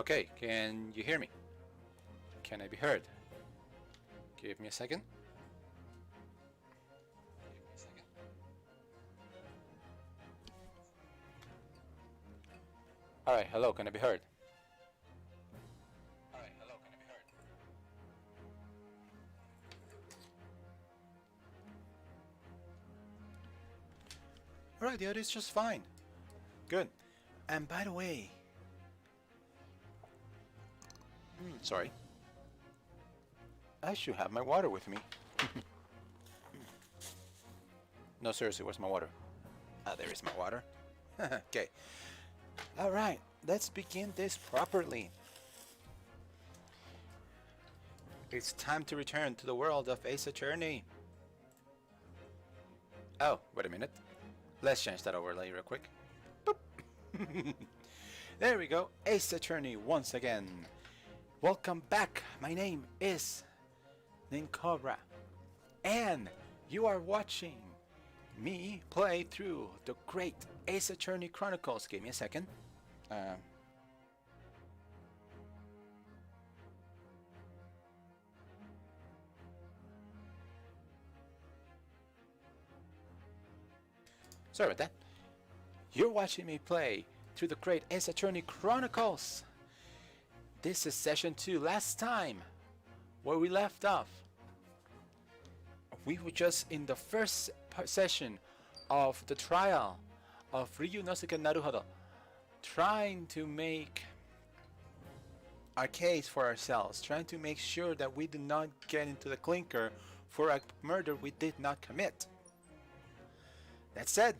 Okay, can you hear me? Can I be heard? Give me a second. Alright, hello, can I be heard? Alright, the audio is just fine. Good. And by the way... sorry. I should have my water with me. No, seriously, where's my water? Ah, there is my water. Okay. Alright, let's begin this properly. It's time to return to the world of Ace Attorney. Oh, wait a minute. Let's change that overlay real quick. Boop. There we go, Ace Attorney once again. Welcome back. My name is Nincobra, and you are watching me play through the great Ace Attorney Chronicles. Give me a second. Sorry about that. You're watching me play through the great Ace Attorney Chronicles. This is session 2. Last time, where we left off, we were just in the first session of the trial of Ryunosuke Naruhodo, trying to make our case for ourselves, trying to make sure that we do not get into the clinker for a murder we did not commit. That said,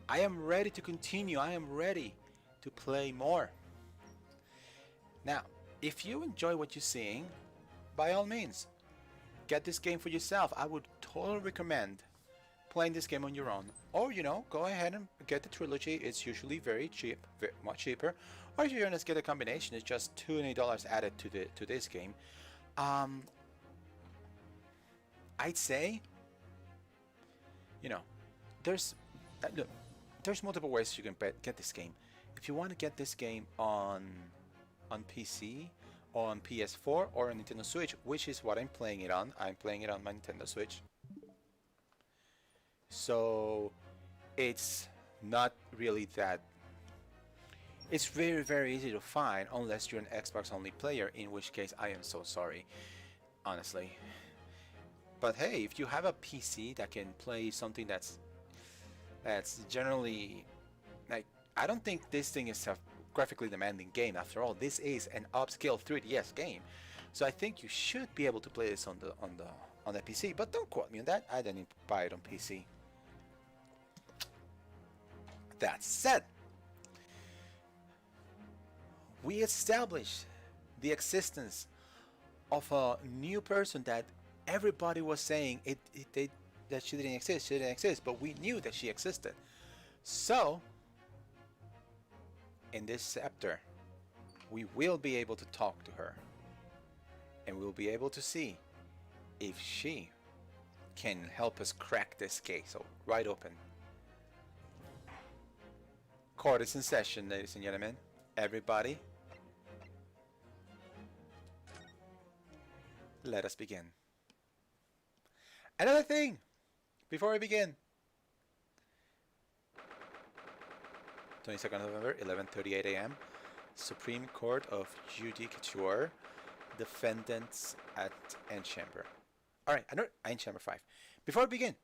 I am ready to continue. I am ready to play more. Now, if you enjoy what you're seeing, by all means, get this game for yourself. I would totally recommend playing this game on your own. Or, you know, go ahead and get the trilogy. It's usually very cheap, much cheaper. Or if you're gonna get a combination, it's just $20 added to this game. I'd say, you know, there's look, there's multiple ways you can get this game. If you want to get this game on PC, on PS4, or on Nintendo Switch, which is what I'm playing it on. I'm playing it on my Nintendo Switch. So it's not really that. It's very, very easy to find unless you're an Xbox only player, in which case I am so sorry, honestly. But hey, if you have a PC that can play something that's generally, like, I don't think this thing is a graphically demanding game. After all, this is an upscale 3DS game, so I think you should be able to play this on the PC. But don't quote me on that. I didn't buy it on PC. That said, we established the existence of a new person that everybody was saying that she didn't exist, but we knew that she existed. So, in this chapter, we will be able to talk to her, and we'll be able to see if she can help us crack this case. So, right open. Court is in session, ladies and gentlemen. Everybody, let us begin. Another thing, before we begin. 22nd of November, 11:38 a.m. Supreme Court of Judicature, defendants at End Chamber. Alright, End Chamber 5. Before we begin,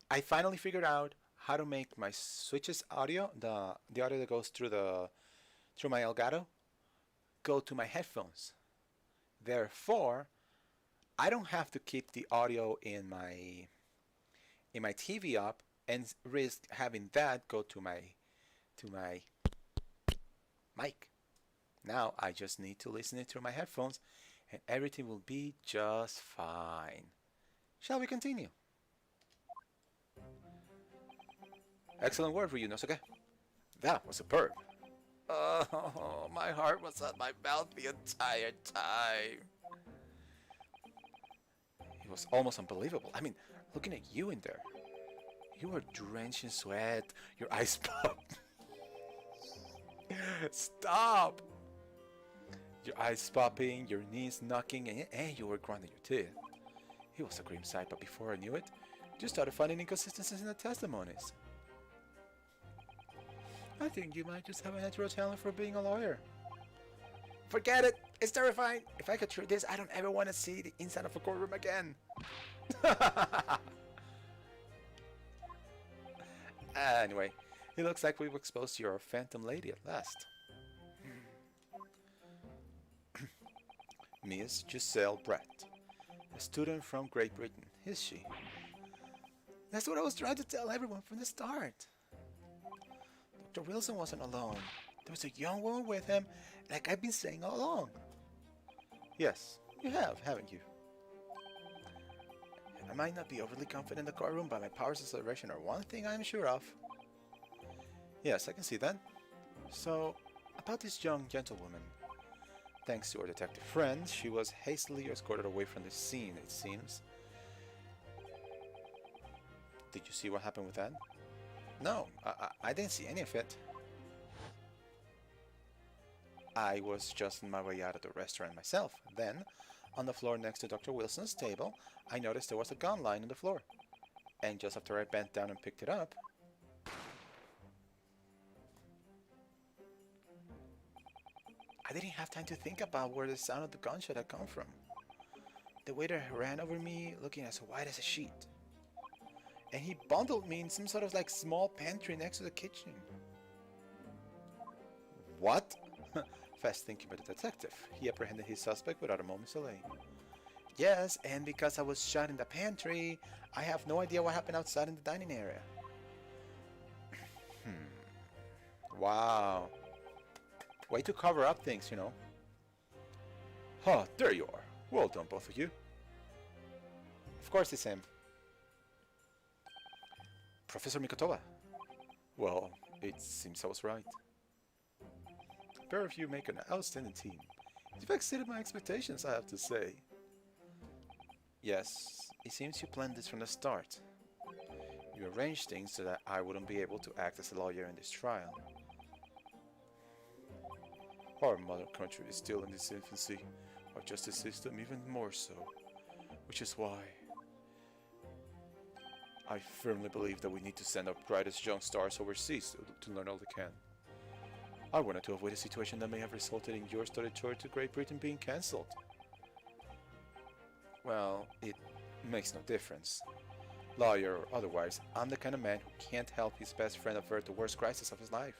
I finally figured out how to make my Switch's audio, the audio that goes through my Elgato, go to my headphones. Therefore, I don't have to keep the audio in my TV up and risk having that go to my mic. Now I just need to listen it through my headphones and everything will be just fine. Shall we continue? Excellent work, Ryunosuke. That was superb. Oh, my heart was at my mouth the entire time. It was almost unbelievable. I mean, looking at you in there. You were drenched in sweat, your eyes popped. Stop! Your eyes popping, your knees knocking, and you were grinding your teeth. It was a grim sight, but before I knew it, you started finding inconsistencies in the testimonies. I think you might just have a natural talent for being a lawyer. Forget it! It's terrifying! If I could try this, I don't ever want to see the inside of a courtroom again. Anyway, it looks like we've exposed your phantom lady at last. Miss Giselle Brett, a student from Great Britain, is she? That's what I was trying to tell everyone from the start. Dr. Wilson wasn't alone. There was a young woman with him, like I've been saying all along. Yes, you have, haven't you? I might not be overly confident in the courtroom, but my powers of observation are one thing I'm sure of. Yes, I can see that. So, about this young gentlewoman. Thanks to our detective friend, she was hastily escorted away from the scene, it seems. Did you see what happened with that? No, I didn't see any of it. I was just on my way out of the restaurant myself. Then, on the floor next to Dr. Wilson's table, I noticed there was a gun lying on the floor. And just after I bent down and picked it up, I didn't have time to think about where the sound of the gunshot had come from. The waiter ran over me, looking as white as a sheet. And he bundled me in some sort of like small pantry next to the kitchen. What? Fast thinking by the detective, he apprehended his suspect without a moment's delay. Yes, and because I was shot in the pantry, I have no idea what happened outside in the dining area. Wow. Way to cover up things, you know. Huh, there you are. Well done, both of you. Of course it's him. Professor Mikotova. Well, it seems I was right. The pair of you make an outstanding team. You've exceeded my expectations, I have to say. Yes, it seems you planned this from the start. You arranged things so that I wouldn't be able to act as a lawyer in this trial. Our mother country is still in its infancy, our justice system even more so, which is why I firmly believe that we need to send our brightest young stars overseas to learn all they can. I wanted to avoid a situation that may have resulted in your study tour to Great Britain being cancelled. Well, it makes no difference. Lawyer or otherwise, I'm the kind of man who can't help his best friend avert the worst crisis of his life.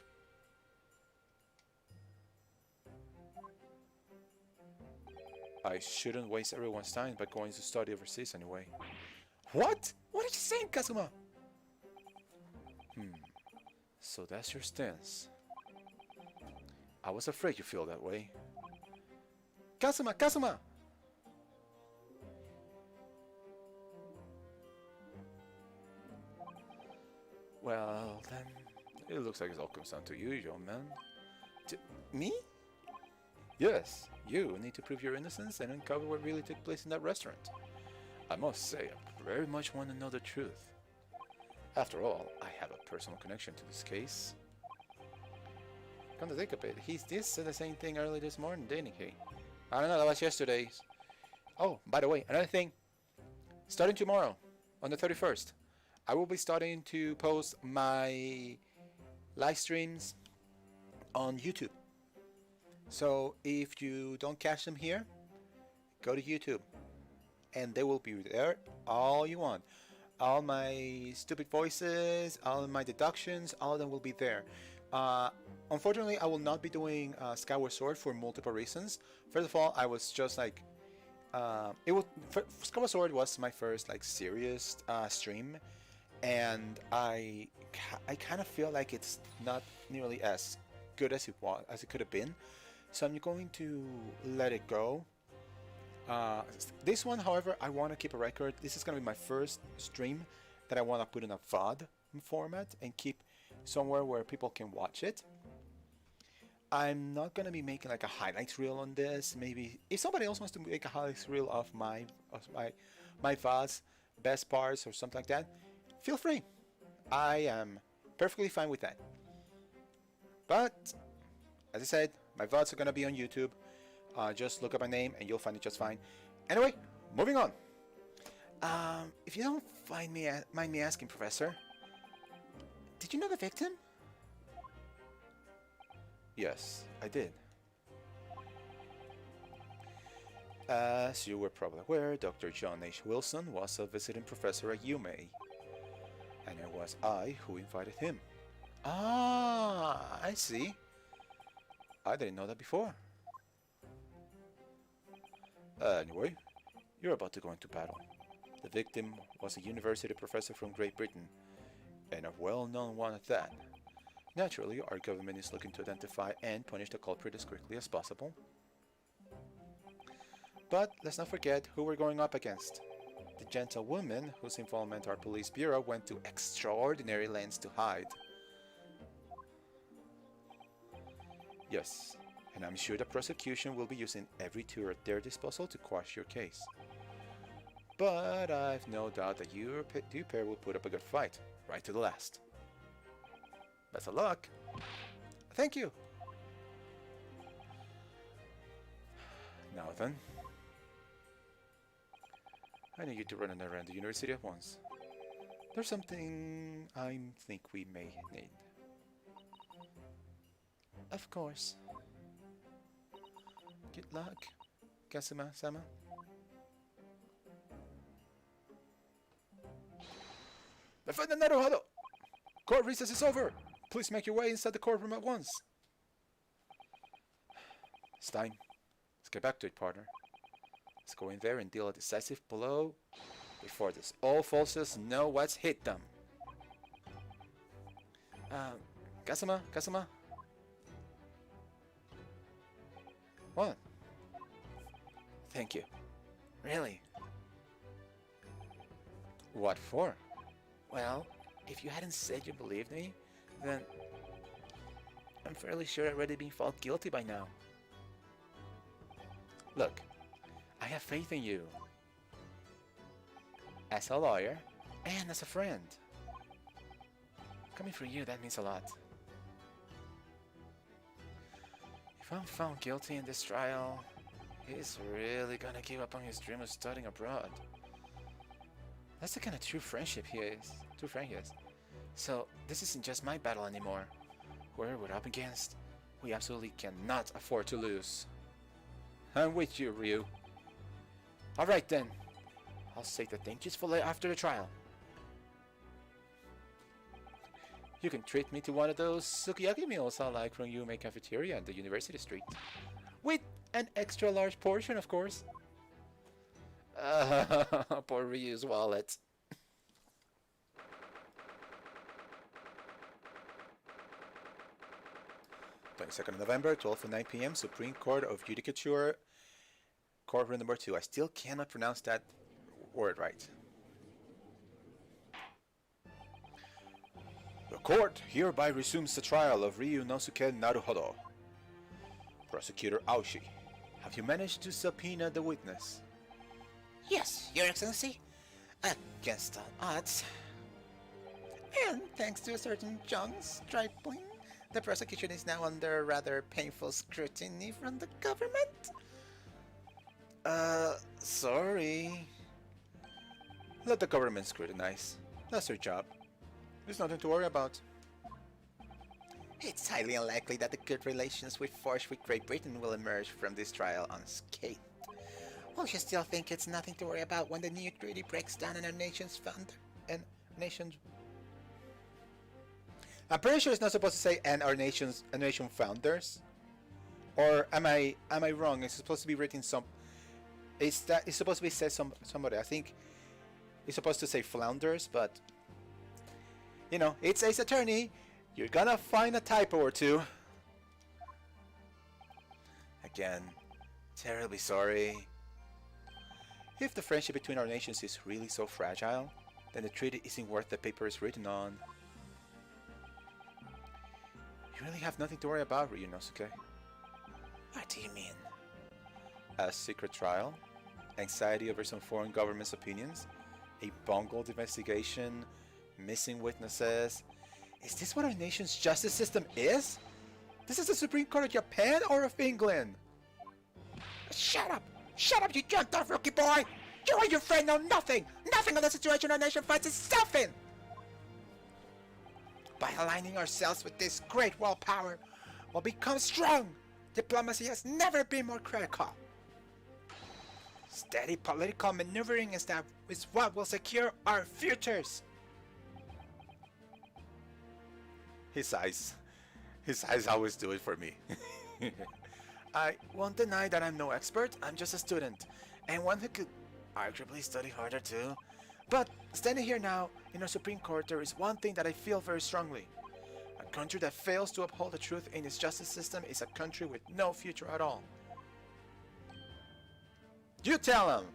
I shouldn't waste everyone's time by going to study overseas anyway. What? What are you saying, Kazuma? So that's your stance. I was afraid you feel that way. Kazuma! Kazuma! Well, then, it looks like it all comes down to you, young man. Me? Yes, you need to prove your innocence and uncover what really took place in that restaurant. I must say, I very much want to know the truth. After all, I have a personal connection to this case. Come to think of it, he did say the same thing early this morning, didn't he? I don't know, that was yesterday. Oh, by the way, another thing. Starting tomorrow, on the 31st, I will be starting to post my live streams on YouTube. So if you don't catch them here, go to YouTube and they will be there all you want. All my stupid voices, all my deductions, all of them will be there. Unfortunately, I will not be doing Skyward Sword for multiple reasons. First of all, I was just like, Skyward Sword was my first like serious stream, and I kind of feel like it's not nearly as good as it could have been. So I'm going to let it go. This one, however, I want to keep a record. This is going to be my first stream that I want to put in a VOD format and keep somewhere where people can watch it. I'm not going to be making like a highlights reel on this. Maybe if somebody else wants to make a highlights reel of my VODs, best parts or something like that, feel free. I am perfectly fine with that. But As I said, my VODs are gonna be on YouTube. Just look up my name and you'll find it just fine. Anyway, moving on. If you don't mind me asking, Professor, did you know the victim? Yes, I did. As you were probably aware, Dr. John H. Wilson was a visiting professor at UMA, and it was I who invited him. Ah, I see. I didn't know that before. Anyway, you're about to go into battle. The victim was a university professor from Great Britain, and a well-known one at that. Naturally, our government is looking to identify and punish the culprit as quickly as possible. But let's not forget who we're going up against. The gentlewoman whose involvement our police bureau went to extraordinary lengths to hide. Yes, and I'm sure the prosecution will be using every tool at their disposal to quash your case. But I've no doubt that you pair will put up a good fight, right to the last. Best of luck! Thank you! Now then, I need you to run around the university at once. There's something I think we may need. Of course. Good luck, Kazuma-sama. Defend the Naruhodo! Court recess is over! Please make your way inside the courtroom at once. It's time. Let's get back to it, partner. Let's go in there and deal a decisive blow before these all forces know what's hit them. Kazuma? What? Thank you. Really? What for? Well, if you hadn't said you believed me, then I'm fairly sure I'd already been found guilty by now. Look, I have faith in you. As a lawyer, and as a friend. Coming from you, that means a lot. If I'm found guilty in this trial, he's really gonna give up on his dream of studying abroad. That's the kind of true friend he is. So, this isn't just my battle anymore. Whoever we're up against, we absolutely cannot afford to lose. I'm with you, Ryu. Alright then. I'll save the thank yous for after the trial. You can treat me to one of those sukiyaki meals I like from Yume Cafeteria on the University Street. With an extra large portion, of course. Poor Ryu's wallet. 22nd of November, 12:09 p.m. Supreme Court of Judicature, Courtroom number 2. I still cannot pronounce that word right. The court hereby resumes the trial of Ryunosuke Naruhodo. Prosecutor Aoshi, have you managed to subpoena the witness? Yes, Your Excellency. Against all odds. And thanks to a certain John Stripling, the prosecution is now under rather painful scrutiny from the government. Sorry. Let the government scrutinize. That's their job. There's nothing to worry about. It's highly unlikely that the good relations we forged with Great Britain will emerge from this trial unscathed. Won't you still think it's nothing to worry about when the new treaty breaks down and our nation's founder? I'm pretty sure it's not supposed to say "and our nation founders," or am I wrong? It's supposed to be written it's supposed to be said somebody. I think it's supposed to say flounders, but you know, it's Ace Attorney. You're gonna find a typo or two. Again, terribly sorry. If the friendship between our nations is really so fragile, then the treaty isn't worth the paper it's written on. You really have nothing to worry about, Ryunosuke. What do you mean? A secret trial, anxiety over some foreign government's opinions, a bungled investigation, missing witnesses. Is this what our nation's justice system is? This is the Supreme Court of Japan or of England? Shut up! Shut up, you jumped off, rookie boy! You and your friend know nothing! Nothing of the situation our nation finds itself in! By aligning ourselves with this great world power, we'll become strong! Diplomacy has never been more critical. Steady political maneuvering is what will secure our futures! His eyes always do it for me. I won't deny that I'm no expert, I'm just a student, and one who could arguably study harder too. But standing here now, in our Supreme Court, there is one thing that I feel very strongly. A country that fails to uphold the truth in its justice system is a country with no future at all. You tell him!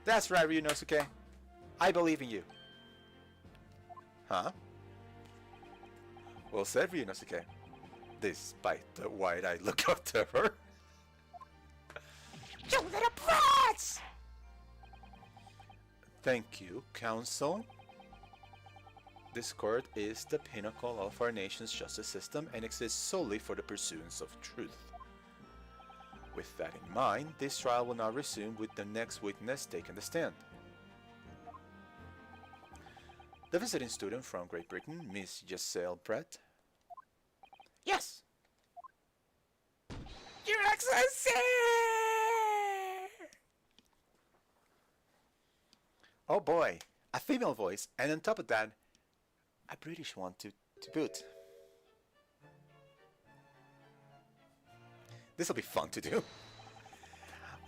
That's right, Ryunosuke. I believe in you. Huh? Well said, Ryunosuke. Despite the wide-eyed look of terror. You little brats! Thank you, Council. This court is the pinnacle of our nation's justice system and exists solely for the pursuance of truth. With that in mind, this trial will now resume with the next witness taking the stand. The visiting student from Great Britain, Miss Giselle Brett. Yes! Your Excellency! Oh boy, a female voice, and on top of that, a British one to boot. This'll be fun to do.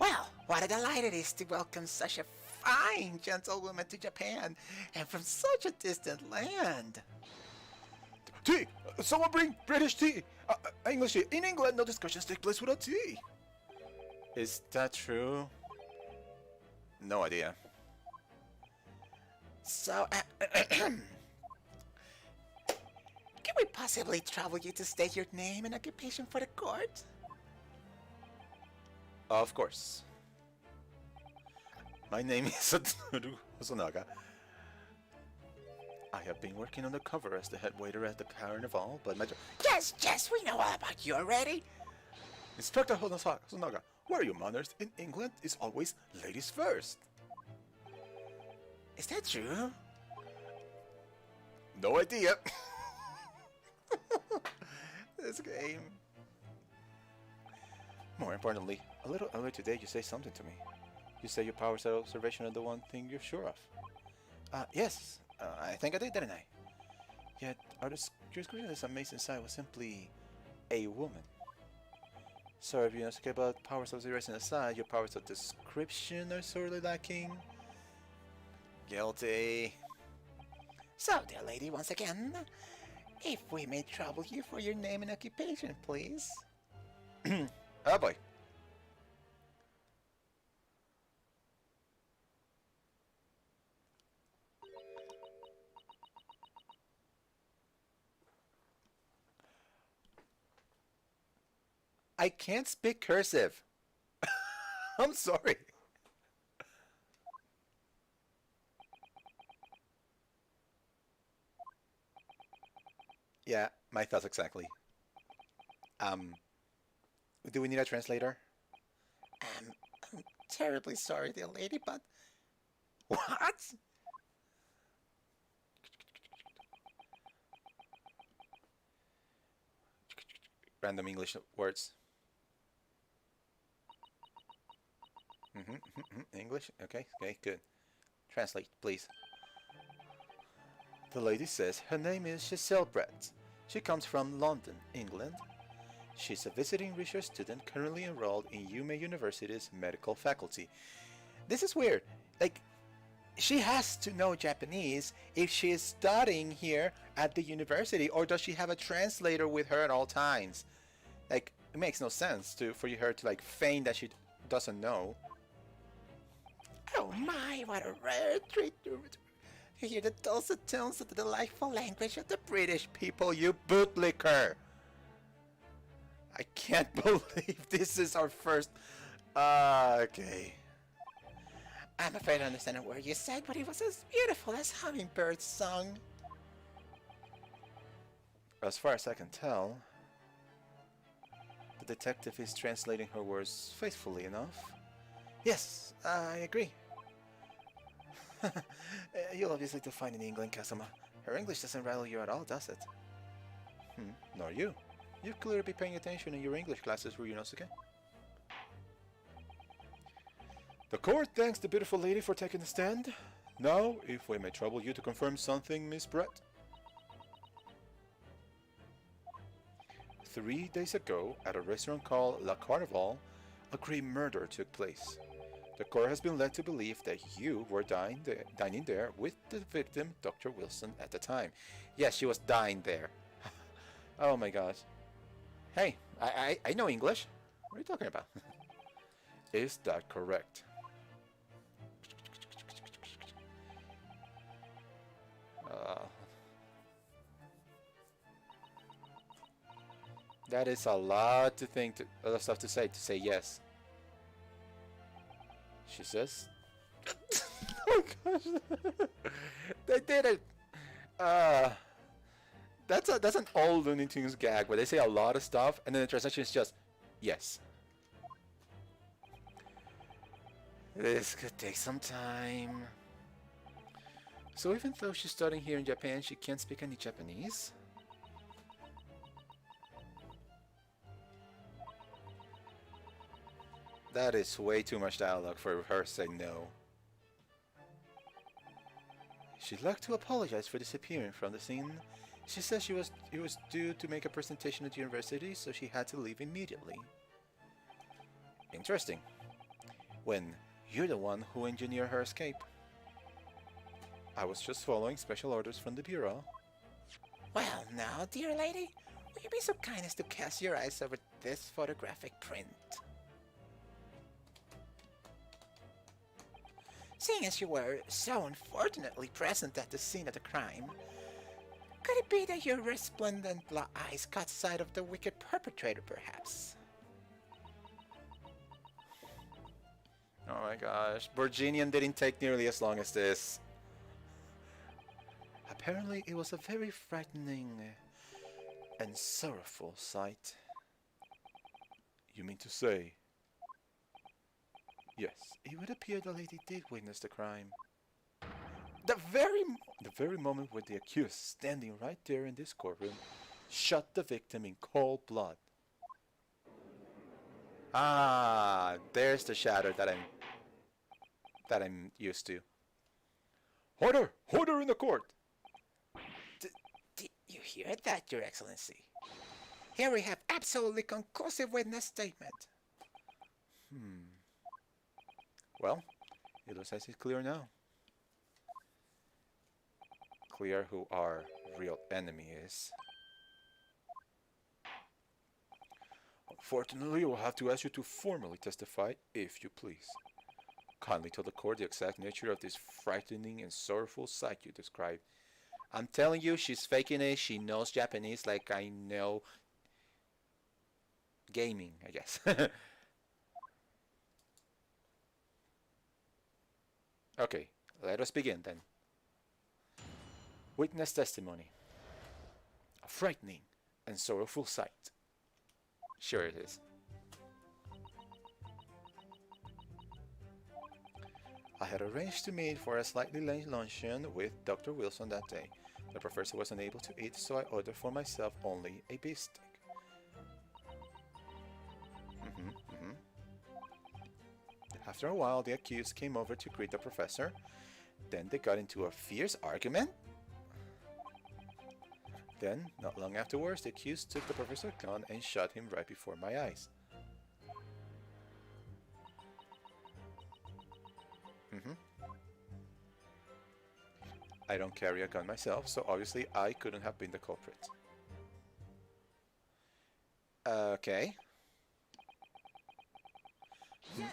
Well, what a delight it is to welcome such a fine gentlewoman to Japan, and from such a distant land. Tea! Someone bring British tea! English tea! In England, no discussions take place without tea! Is that true? No idea. So, can we possibly trouble you to state your name and occupation for the court? Of course. My name is Satoru Hosonaga. I have been working on the cover as the head waiter at the carnival, but my... Yes, we know all about you already. Inspector Hosonaga, where are your manners? In England, it's always ladies first. Is that true? No idea. This game. More importantly, a little earlier today you say something to me. You say your powers of observation are the one thing you're sure of. Yes, I think I did, didn't I? Yet, your description of this amazing sight was simply a woman. Sorry if you ask about powers of observation aside, your powers of description are sorely lacking. Guilty. So, dear lady, once again, if we may trouble you for your name and occupation, please. Oh boy. I can't speak cursive. I'm sorry. Yeah, my thoughts exactly. Do we need a translator? I'm terribly sorry, dear lady, but... What? Random English words. English? Okay, good. Translate, please. The lady says her name is Giselle Brett. She comes from London, England. She's a visiting research student currently enrolled in Yume University's medical faculty. This is weird. Like, she has to know Japanese if she is studying here at the university, or does she have a translator with her at all times? Like, it makes no sense for her to like feign that she doesn't know. Oh my, what a rare treat to hear the dulcet tones of the delightful language of the British People, you bootlicker! I can't believe this is our first... okay. I'm afraid I understand a word you said, but it was as beautiful as hummingbird song. As far as I can tell, detective is translating her words faithfully enough. Yes, I agree. You'll obviously do fine in England, Kazuma. Her English doesn't rattle you at all, does it? Nor you. You'd clearly be paying attention in your English classes, Ryunosuke. The court thanks the beautiful lady for taking the stand. Now, if we may trouble you to confirm something, Miss Brett. 3 days ago, at a restaurant called La Carnival, a grave murder took place. The court has been led to believe that you were dining there with the victim, Dr. Wilson, at the time. Yes, she was dying there. Oh my gosh. Hey, I know English. What are you talking about? Is that correct? That is a lot of stuff to say yes. She says, "Oh gosh, they did it." That's an old Looney Tunes gag where they say a lot of stuff and then the translation is just yes. This could take some time. So even though she's studying here in Japan, she can't speak any Japanese? That is way too much dialogue for her to say no. She'd like to apologize for disappearing from the scene. She says it was due to make a presentation at the university, so she had to leave immediately. Interesting. When you're the one who engineered her escape. I was just following special orders from the Bureau. Well, now, dear lady, will you be so kind as to cast your eyes over this photographic print? Seeing as you were so unfortunately present at the scene of the crime, could it be that your resplendent blue eyes caught sight of the wicked perpetrator, perhaps? Oh my gosh, Virginian didn't take nearly as long as this. Apparently it was a very frightening and sorrowful sight. You mean to say? Yes, it would appear the lady did witness the crime. The very moment when the accused, standing right there in this courtroom, shot the victim in cold blood. Ah, there's the shadow that I'm used to. Order! Order in the court! Did you hear that, Your Excellency? Here we have absolutely conclusive witness statement. Well, it looks like it's clear now. Clear who our real enemy is. Unfortunately, we'll have to ask you to formally testify, if you please. Kindly tell the court the exact nature of this frightening and sorrowful sight you described. I'm telling you, she's faking it. She knows Japanese like I know gaming, I guess. Okay, let us begin then. Witness testimony. A frightening and sorrowful sight. Sure it is. I had arranged to meet for a slightly late luncheon with Dr. Wilson that day. The professor was unable to eat, so I ordered for myself only a beefsteak. After a while, the accused came over to greet the professor. Then they got into a fierce argument. Then, not long afterwards, the accused took the professor's gun and shot him right before my eyes. I don't carry a gun myself, so obviously I couldn't have been the culprit. Okay. Yes!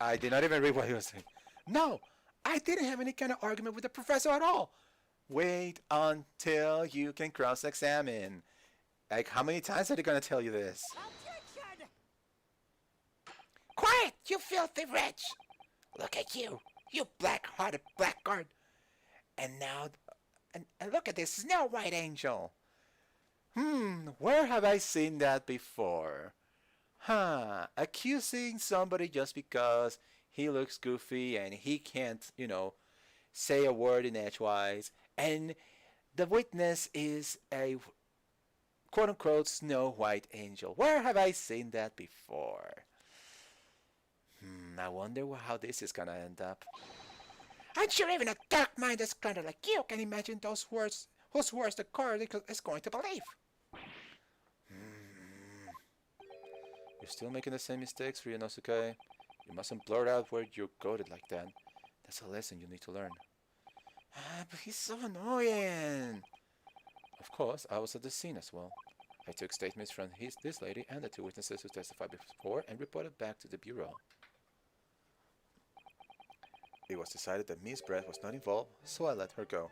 I did not even read what he was saying. No! I didn't have any kind of argument with the professor at all! Wait until you can cross-examine. Like, how many times are they gonna tell you this? Objection! Quiet, you filthy wretch! Look at you, you black-hearted blackguard! And now, and look at this Snow White angel! Where have I seen that before? Huh, accusing somebody just because he looks goofy and he can't, say a word in edgewise, and the witness is a quote unquote Snow White angel. Where have I seen that before? I wonder how this is gonna end up. I'm sure even a dark-minded scholar like you can imagine those words, whose words the court is going to believe. You're still making the same mistakes, Ryunosuke. You mustn't blurt out where you're goaded like that. That's a lesson you need to learn. But he's so annoying. Of course, I was at the scene as well. I took statements from this lady and the two witnesses who testified before and reported back to the bureau. It was decided that Miss Brett was not involved, so I let her go.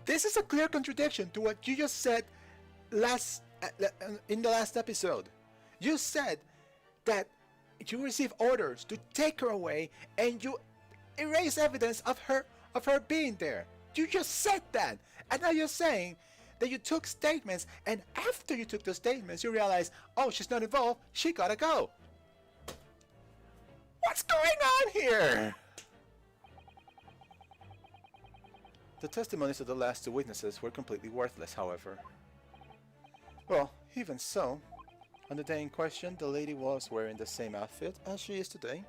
This is a clear contradiction to what you just said in the last episode. You said that you received orders to take her away and you erase evidence of her being there. You just said that. And now you're saying that you took statements and after you took the statements you realized, oh, she's not involved, she gotta go. What's going on here? The testimonies of the last two witnesses were completely worthless, however. Well, even so, on the day in question, the lady was wearing the same outfit as she is today.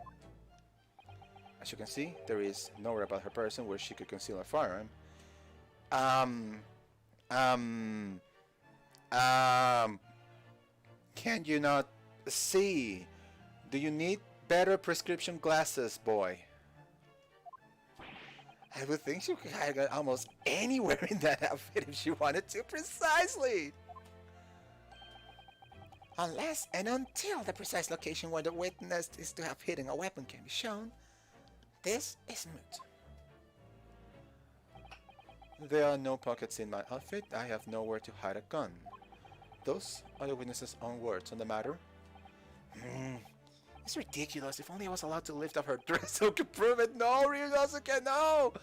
As you can see, there is nowhere about her person where she could conceal a firearm. Can you not see? Do you need better prescription glasses, boy? I would think she could hide almost anywhere in that outfit if she wanted to, precisely. Unless and until the precise location where the witness is to have hidden a weapon can be shown, this is moot. There are no pockets in my outfit. I have nowhere to hide a gun. Those are the witness's own words on the matter. It's ridiculous. If only I was allowed to lift up her dress so I could prove it. No, Ryunosuke, no!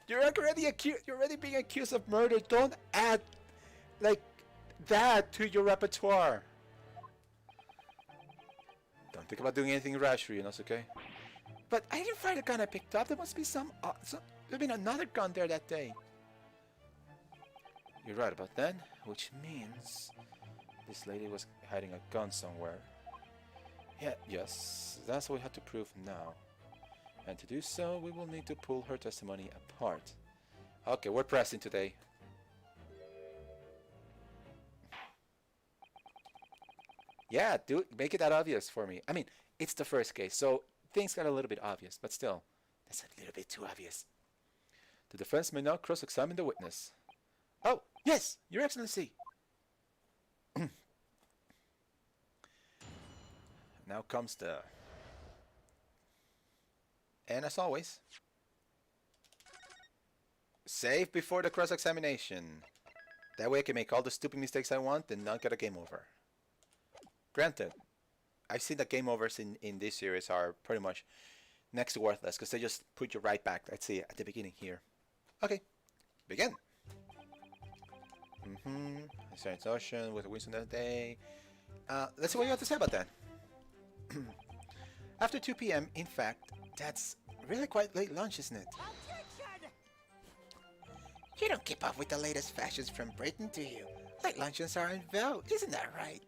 You're already being accused of murder. Don't add like that to your repertoire. Don't think about doing anything rash, Ryunosuke. But I didn't find a gun I picked up. There must be there's been another gun there that day. You're right about that, which means this lady was hiding a gun somewhere. Yes, that's what we have to prove now. And to do so, we will need to pull her testimony apart. Okay, we're pressing today. Yeah, make it that obvious for me. I mean, it's the first case, so things got a little bit obvious, but still, that's a little bit too obvious. The defense may now cross-examine the witness. Oh, yes, Your Excellency. Now comes the... And as always, save before the cross-examination. That way I can make all the stupid mistakes I want and not get a game over. Granted, I've seen that game overs in this series are pretty much next to worthless because they just put you right back, let's see, at the beginning here. Okay, begin. It's Ocean with a Winston that day. Let's see what you have to say about that. After 2 p.m., in fact, that's really quite late lunch, isn't it? You don't keep up with the latest fashions from Britain, do you? Late luncheons are in vogue, isn't that right?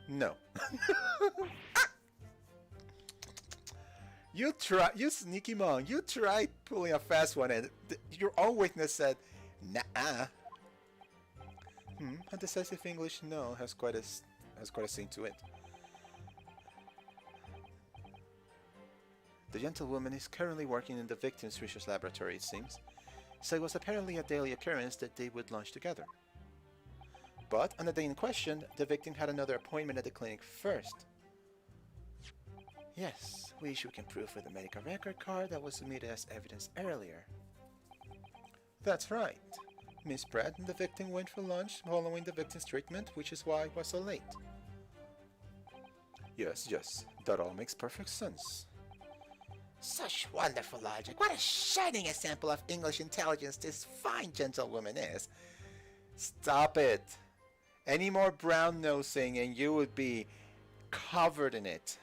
No. You sneaky monk, you tried pulling a fast one and your own witness said, nah. A decisive English no has quite a scene to it. The gentlewoman is currently working in the victim's research laboratory, it seems, so it was apparently a daily occurrence that they would lunch together. But on the day in question, the victim had another appointment at the clinic first. Yes, which we can prove with the medical record card that was submitted as evidence earlier. That's right. Miss Pratt and the victim went for lunch following the victim's treatment, which is why it was so late. Yes, that all makes perfect sense. Such wonderful logic. What a shining example of English intelligence this fine gentlewoman is. Stop it. Any more brown nosing and you would be covered in it.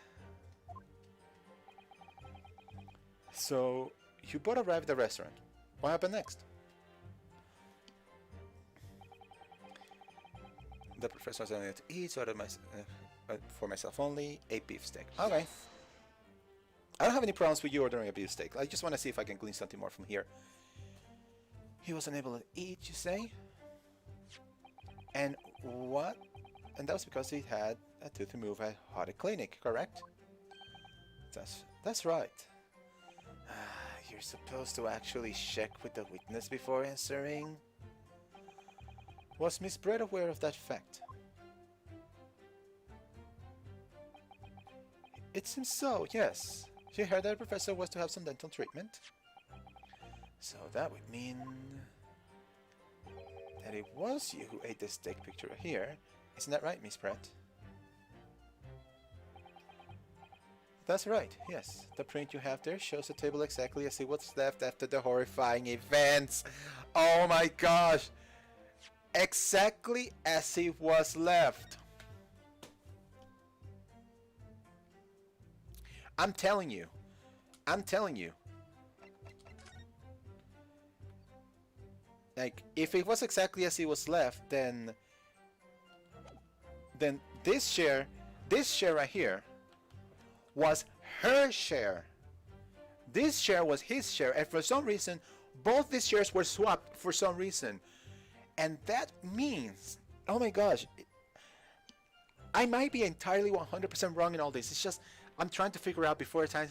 So, you both arrived at the restaurant. What happened next? The professor was unable to eat, so I ordered for myself only a beefsteak. Okay. I don't have any problems with you ordering a beefsteak. I just want to see if I can glean something more from here. He was unable to eat, you say? And what? And that was because he had a tooth removed at a clinic, correct? That's right. You're supposed to actually check with the witness before answering. Was Miss Brett aware of that fact? It seems so, yes. She heard that the professor was to have some dental treatment. So that would mean that it was you who ate the steak picture here. Isn't that right, Miss Brett? That's right, yes. The print you have there shows the table exactly as it was left after the horrifying events. Oh my gosh! Exactly as it was left. I'm telling you. Like, if it was exactly as it was left, then this share right here was her share. This share was his share, and for some reason, both these shares were swapped for some reason. And that means, oh my gosh, I might be entirely 100% wrong in all this. It's just, I'm trying to figure out before it's time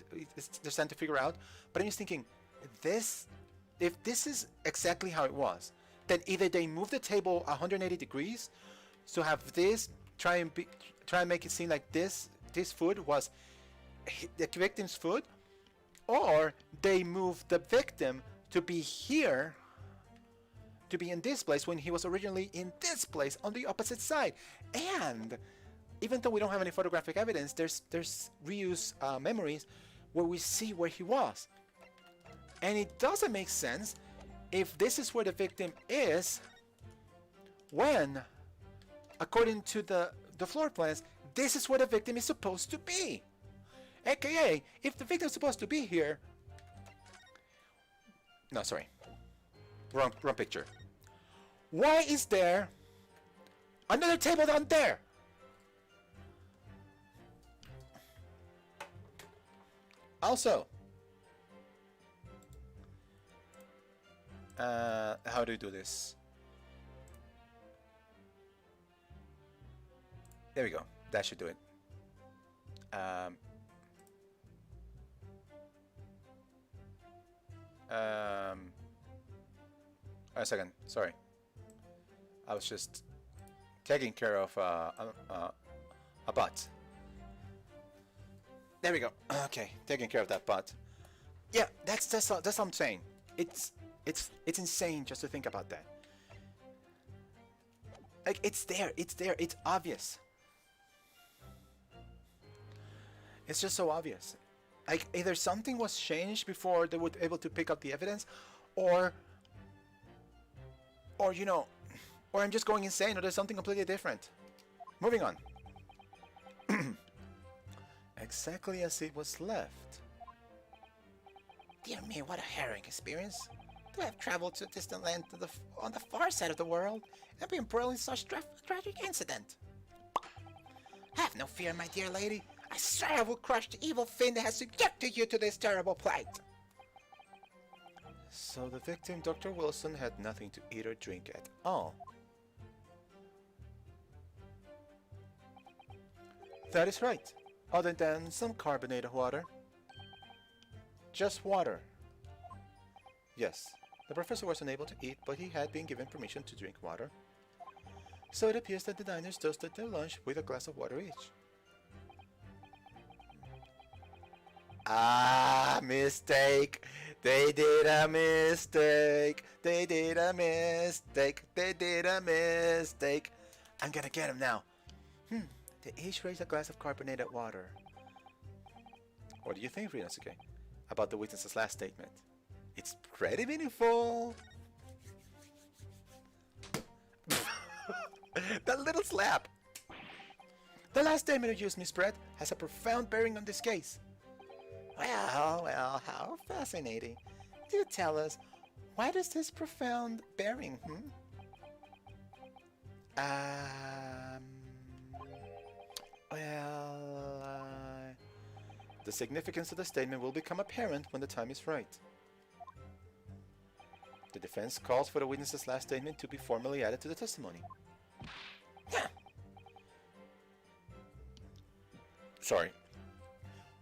to figure out. But I'm just thinking, if this is exactly how it was, then either they move the table 180 degrees, so have this try and make it seem like this food was the victim's food, or they move the victim to be here, to be in this place when he was originally in this place on the opposite side. And even though we don't have any photographic evidence, there's Ryu's memories where we see where he was. And it doesn't make sense if this is where the victim is when, according to the floor plans, this is where the victim is supposed to be. AKA, if the victim is supposed to be here... No, sorry. Wrong picture. Why is there another table down there? Also, how do you do this? There we go. That should do it. A second. Sorry. I was just taking care of a butt. There we go. Okay, taking care of that butt. Yeah, that's what I'm saying. It's insane just to think about that. Like, it's there, it's obvious. It's just so obvious. Like, either something was changed before they were able to pick up the evidence, or you know, or I'm just going insane, or there's something completely different. Moving on. Exactly as it was left. Dear me, what a harrowing experience. To have traveled to a distant land on the far side of the world and be embroiled in such tragic incident. Have no fear, my dear lady. I swear I will crush the evil fiend that has subjected you to this terrible plight. So the victim, Dr. Wilson, had nothing to eat or drink at all. That is right. Other than some carbonated water. Just water. Yes, the professor was unable to eat, but he had been given permission to drink water. So it appears that the diners toasted their lunch with a glass of water each. Ah, mistake. They did a mistake. They did a mistake. They did a mistake. I'm gonna get him now. They each raised a glass of carbonated water. What do you think, Ryunosuke, about the witness's last statement? It's pretty meaningful. That little slap! The last statement you used, Miss Brett, has a profound bearing on this case. Well, how fascinating. Do tell us, why does this profound bearing, Um. Well, the significance of the statement will become apparent when the time is right. The defense calls for the witness's last statement to be formally added to the testimony. Sorry.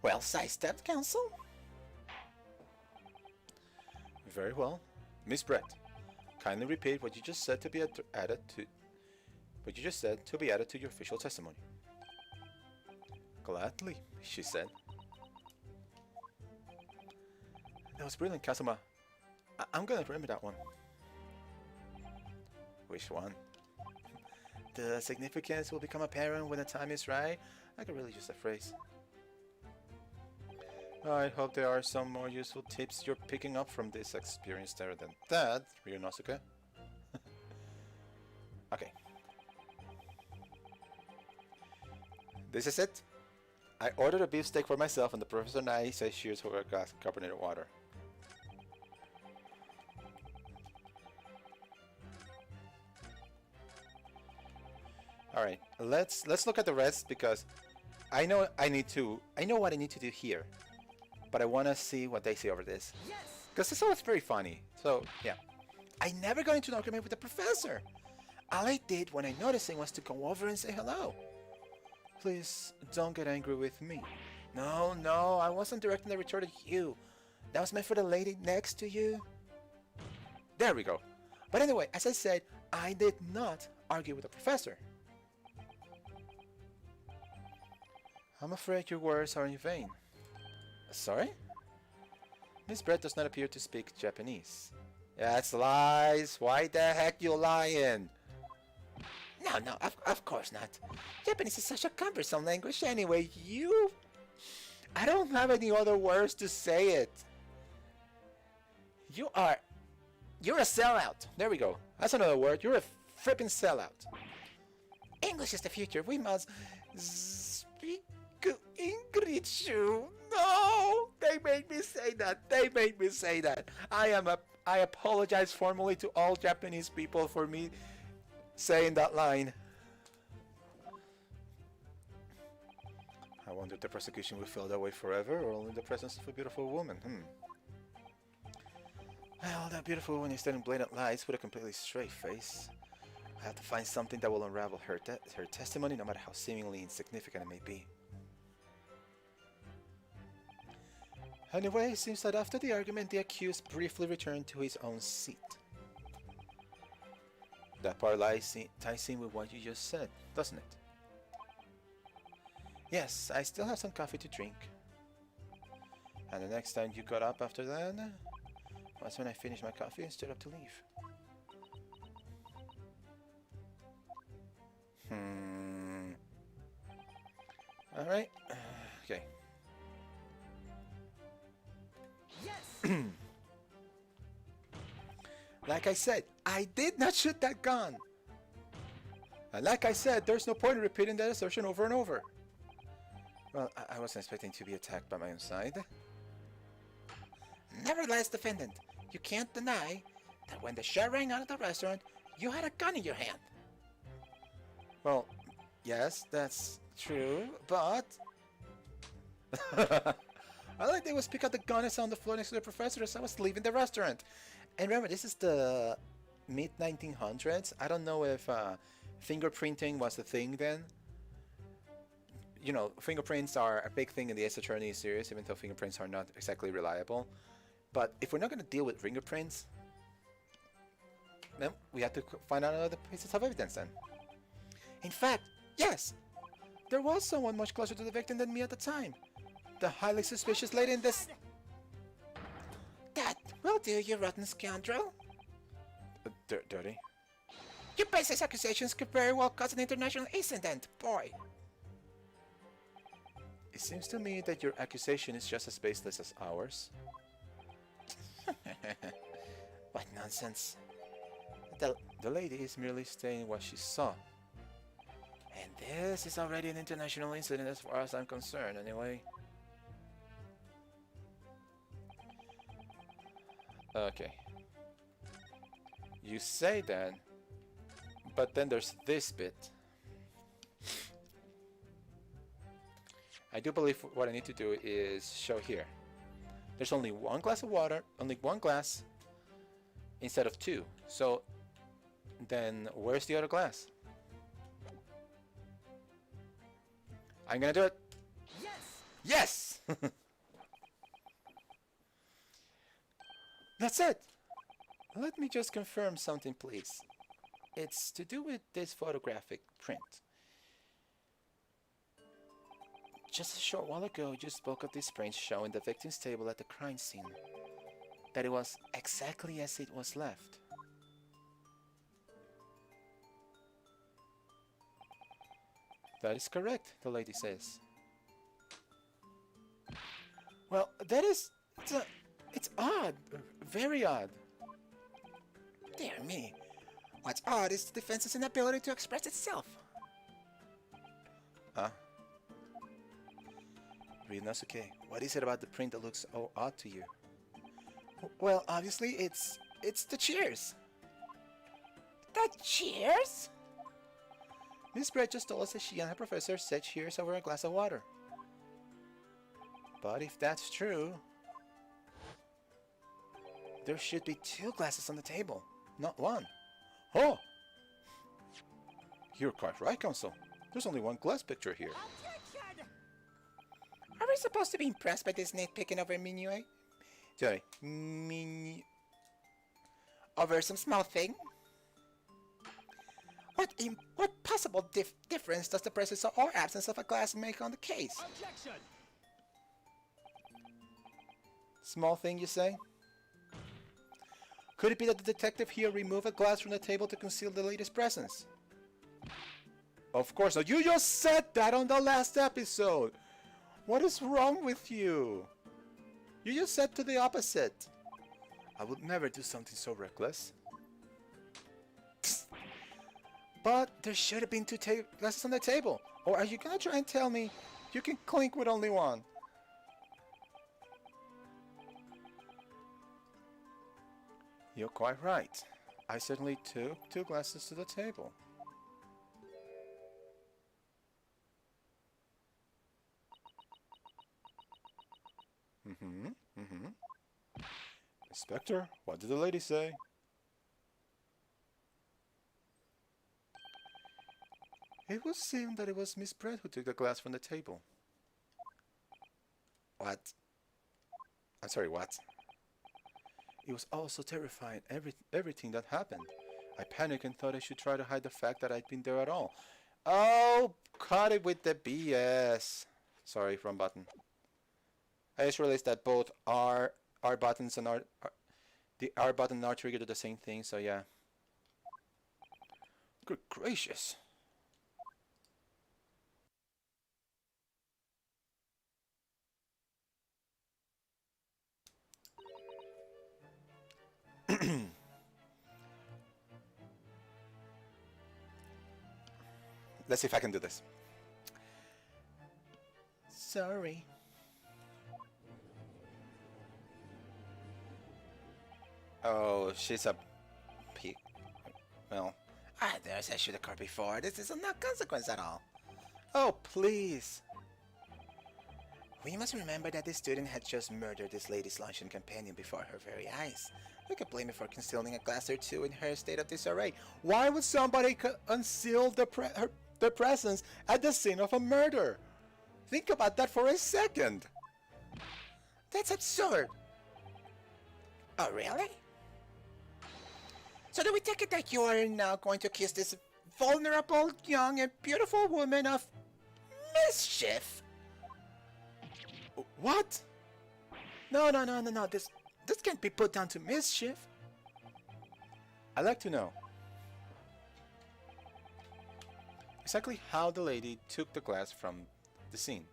Well sidestepped, counsel. Very well. Miss Brett, kindly repeat what you just said to be added to your official testimony. Gladly, she said. That was brilliant, Kazuma. I'm gonna remember that one. Which one? The significance will become apparent when the time is right. I could really use that phrase. I hope there are some more useful tips you're picking up from this experience there than that, Ryunosuke. Okay. This is it. I ordered a beef steak for myself and the professor and I say cheers for a glass of carbonated water. Alright, let's look at the rest because I know what I need to do here. But I wanna see what they say over this. Because this was very funny. So yeah. I never got into an argument with the professor. All I did when I noticed him was to go over and say hello. Please don't get angry with me. No, I wasn't directing the retort at you. That was meant for the lady next to you. There we go. But anyway, as I said, I did not argue with the professor. I'm afraid your words are in vain. Sorry? Miss Brett does not appear to speak Japanese. That's lies. Why the heck you lying? No, of course not. Japanese is such a cumbersome language anyway. I don't have any other words to say it. You're a sellout. There we go. That's another word. You're a frippin' sellout. English is the future. We must speak English. No! They made me say that. I apologize formally to all Japanese people for me saying that line. I wonder if the prosecution will feel that way forever or only in the presence of a beautiful woman. Well, that beautiful woman is telling blatant lies with a completely straight face. I have to find something that will unravel her testimony, no matter how seemingly insignificant it may be. Anyway, it seems that after the argument, the accused briefly returned to his own seat. That part ties in with what you just said, doesn't it? Yes, I still have some coffee to drink. And the next time you got up after that was when I finished my coffee and stood up to leave. Alright. Okay. Like I said, I did not shoot that gun. And like I said, there's no point in repeating that assertion over and over. Well, I wasn't expecting to be attacked by my own side. Nevertheless, defendant, you can't deny that when the shot rang out of the restaurant, you had a gun in your hand. Well, yes, that's true, but... All I did was pick up the gun and saw on the floor next to the professor as I was leaving the restaurant. And remember, this is the mid-1900s. I don't know if fingerprinting was a thing then. You know, fingerprints are a big thing in the Ace Attorney series, even though fingerprints are not exactly reliable. But if we're not going to deal with fingerprints, then we have to find out other pieces of evidence then. In fact, yes, there was someone much closer to the victim than me at the time. The highly suspicious lady in this... That will do, you rotten scoundrel. Dirty? Your baseless accusations could very well cause an international incident, boy. It seems to me that your accusation is just as baseless as ours. What nonsense. The lady is merely stating what she saw. And this is already an international incident as far as I'm concerned, anyway. Okay. You say that, but then there's this bit. I do believe what I need to do is show here. There's only one glass of water, only one glass instead of two. So then where's the other glass? I'm gonna do it. Yes! Yes! That's it. Let me just confirm something, please. It's to do with this photographic print. Just a short while ago, you spoke of this print showing the victim's table at the crime scene. That it was exactly as it was left. That is correct, the lady says. Well, that is... It's odd. Very odd. Dear me. What's odd is the defense's inability to express itself. Huh? Ryunosuke, what is it about the print that looks so odd to you? Well, obviously, it's the cheers. The cheers? Miss Brett just told us that she and her professor said cheers over a glass of water. But if that's true, there should be two glasses on the table, not one. Oh! You're quite right, Counsel. There's only one glass picture here. Are we supposed to be impressed by this nitpicking over Minue? Sorry. Over some small thing? What possible difference does the presence or absence of a glass make on the case? Objection! Small thing, you say? Could it be that the detective here removed a glass from the table to conceal the lady's presence? Of course not. You just said that on the last episode! What is wrong with you? You just said to the opposite. I would never do something so reckless. But there should have been two glasses on the table. Or are you gonna try and tell me you can clink with only one? You're quite right. I certainly took two glasses to the table. Inspector, what did the lady say? It would seem that it was Miss Brett who took the glass from the table. What? I'm sorry, what? It was all so terrifying, everything that happened. I panicked and thought I should try to hide the fact that I'd been there at all. Oh, cut it with the BS. Sorry, wrong button. I just realized that both R buttons and the R button and R trigger do the same thing, so yeah. Good gracious. Let's see if I can do this. Sorry. Oh, she's a pig. Well. There's I should have caught before. This is no consequence at all. Oh, please. We must remember that this student had just murdered this lady's luncheon companion before her very eyes. Who could blame me for concealing a glass or two in her state of disarray? Why would somebody conceal their presence at the scene of a murder? Think about that for a second. That's absurd. Oh, really? So do we take it that you are now going to accuse this vulnerable, young, and beautiful woman of mischief? What? No. This can't be put down to mischief. I'd like to know exactly how the lady took the glass from the scene.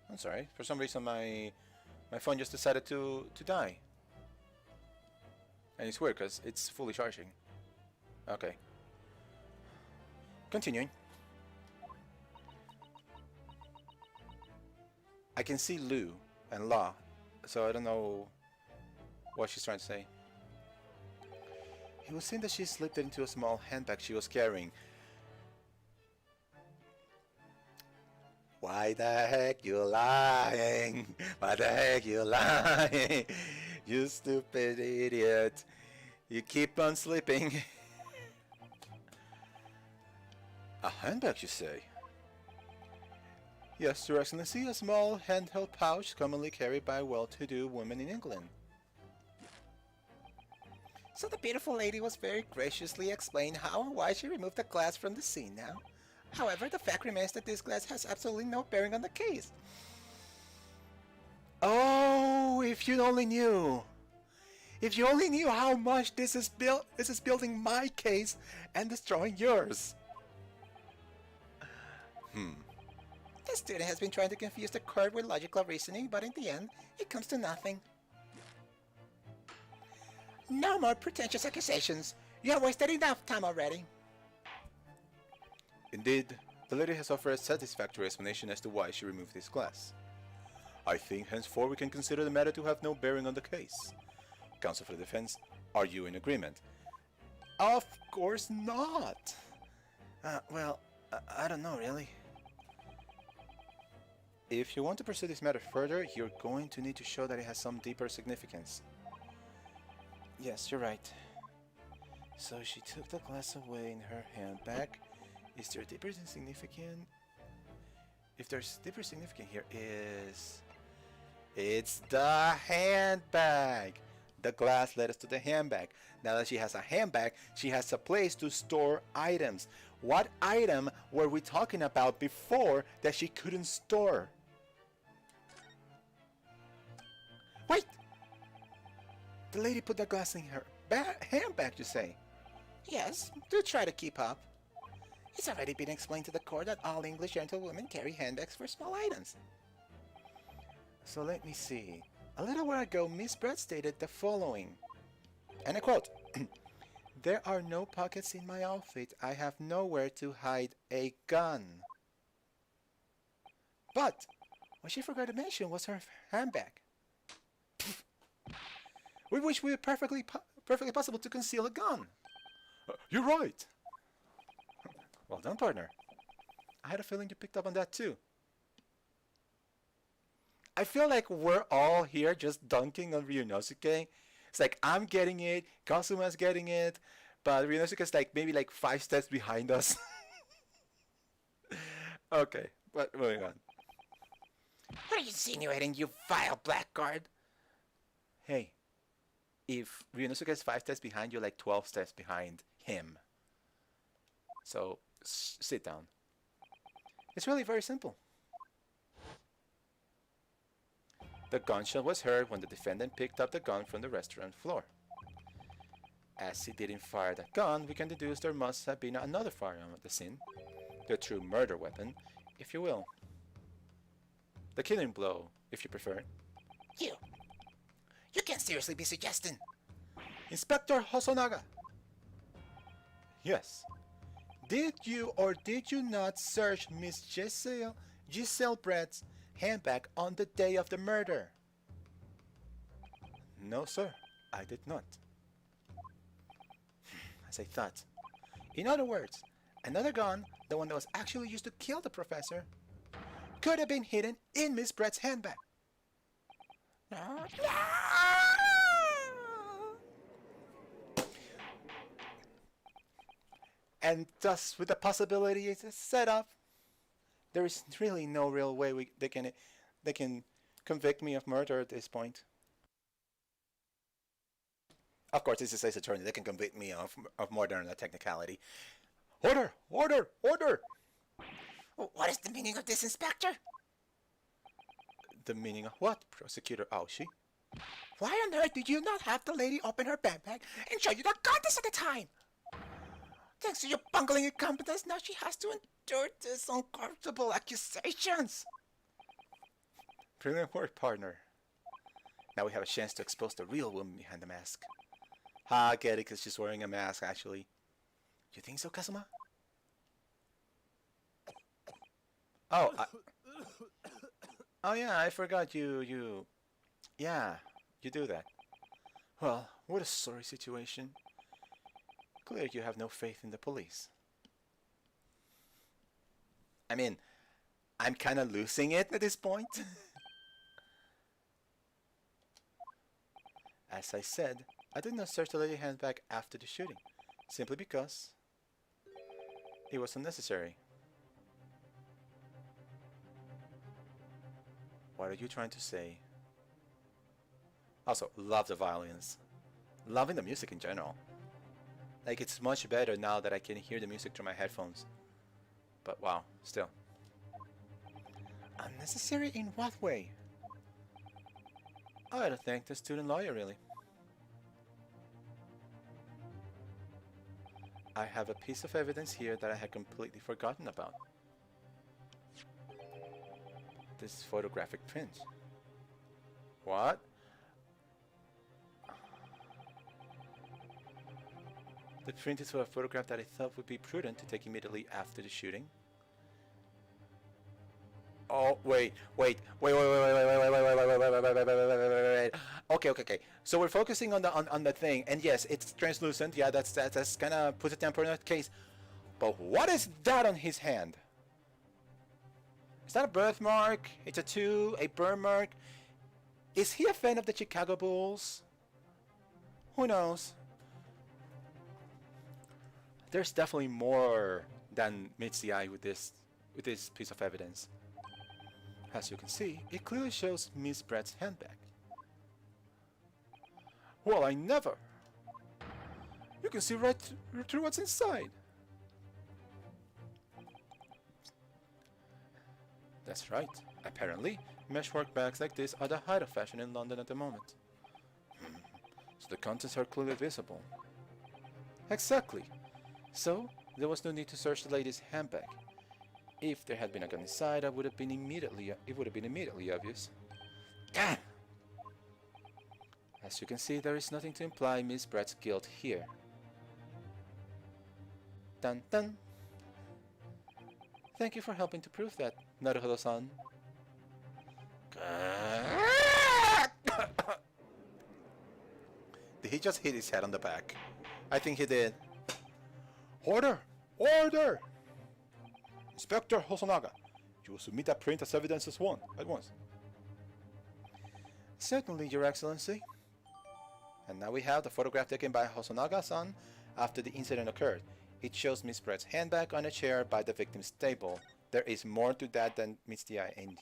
I'm sorry, for some reason my phone just decided to die. And it's weird because it's fully charging. Okay. Continuing. I can see Lu and La, so I don't know what she's trying to say. It was seen that she slipped it into a small handbag she was carrying. Why the heck you lying? Why the heck you lying? You stupid idiot. You keep on slipping. A handbag, you say? Yes, Your Excellency, a small handheld pouch commonly carried by well-to-do women in England. So the beautiful lady was very graciously explained how and why she removed the glass from the scene now. However, the fact remains that this glass has absolutely no bearing on the case. Oh, if you only knew! If you only knew how much this is building my case and destroying yours. The student has been trying to confuse the court with logical reasoning, but in the end, it comes to nothing. No more pretentious accusations. You have wasted enough time already. Indeed, the lady has offered a satisfactory explanation as to why she removed this glass. I think henceforth we can consider the matter to have no bearing on the case. Counsel for the defense, are you in agreement? Of course not! Well, I don't know really. If you want to pursue this matter further, you're going to need to show that it has some deeper significance. Yes, you're right. So she took the glass away in her handbag. Is there deeper significant? If there's deeper significance here is... It's the handbag! The glass led us to the handbag. Now that she has a handbag, she has a place to store items. What item were we talking about before that she couldn't store? Wait! The lady put the glass in her handbag, you say? Yes, do try to keep up. It's already been explained to the court that all English gentlewomen carry handbags for small items. So let me see. A little while ago, Miss Brett stated the following, and I quote, "There are no pockets in my outfit. I have nowhere to hide a gun." But what she forgot to mention was her handbag. We wish we were perfectly possible to conceal a gun. You're right. Well done, partner. I had a feeling you picked up on that too. I feel like we're all here just dunking on Ryunosuke. It's like I'm getting it, Kasuma's getting it, but Ryunosuke's like maybe like 5 steps behind us. Okay, but moving on. What are you insinuating, you vile blackguard? Hey, if Ryunosuke is 5 steps behind, you're like 12 steps behind him. So, sit down. It's really very simple. The gunshot was heard when the defendant picked up the gun from the restaurant floor. As he didn't fire the gun, we can deduce there must have been another firearm at the scene. The true murder weapon, if you will. The killing blow, if you prefer. You can't seriously be suggesting. Inspector Hosonaga! Yes. Did you or did you not search Miss Giselle Brett's handbag on the day of the murder? No, sir. I did not. As I thought. In other words, another gun, the one that was actually used to kill the professor, could have been hidden in Miss Brett's handbag. No. And thus, with the possibility it's set up, there is really no real way they can convict me of murder at this point. Of course, this is Ace Attorney. They can convict me of murder on a technicality. Order! Order! Order! What is the meaning of this, Inspector? The meaning of what, Prosecutor Aoshi? Why on earth did you not have the lady open her backpack and show you the contents at the time? Thanks to your bungling incompetence, now she has to endure these uncomfortable accusations. Brilliant work, partner. Now we have a chance to expose the real woman behind the mask. I get it, because she's wearing a mask, actually. You think so, Kazuma? Oh, oh yeah, I forgot yeah, you do that. Well, what a sorry situation. Clear you have no faith in the police. I mean, I'm kind of losing it at this point. As I said, I did not search the lady handbag after the shooting, simply because it was unnecessary. What are you trying to say? Also, love the violins. Loving the music in general. Like, it's much better now that I can hear the music through my headphones. But wow, still. Unnecessary in what way? I gotta thank the student lawyer, really. I have a piece of evidence here that I had completely forgotten about. This photographic print. What? The print is for a photograph that I thought would be prudent to take immediately after the shooting. Oh, wait. Okay. So we're focusing on the thing, and yes, it's translucent. Yeah, that's kind of puts a temper in that case. But what is that on his hand? Is that a birthmark, a tattoo, a burn mark? Is he a fan of the Chicago Bulls? Who knows? There's definitely more than meets the eye with this piece of evidence. As you can see, it clearly shows Miss Brett's handbag. Well, I never! You can see right through what's inside. That's right. Apparently, meshwork bags like this are the height of fashion in London at the moment. So the contents are clearly visible. Exactly. So, there was no need to search the lady's handbag. If there had been a gun inside, it would have been immediately obvious. Ah! As you can see, there is nothing to imply Miss Brett's guilt here. Dun dun! Thank you for helping to prove that, Naruhodo-san. Did he just hit his head on the back? I think he did. Order! Order! Inspector Hosonaga, you will submit that print as evidence at once. Certainly, Your Excellency. And now we have the photograph taken by Hosonaga-san after the incident occurred. It shows Miss Brett's handbag on a chair by the victim's table. There is more to that than meets the eye, and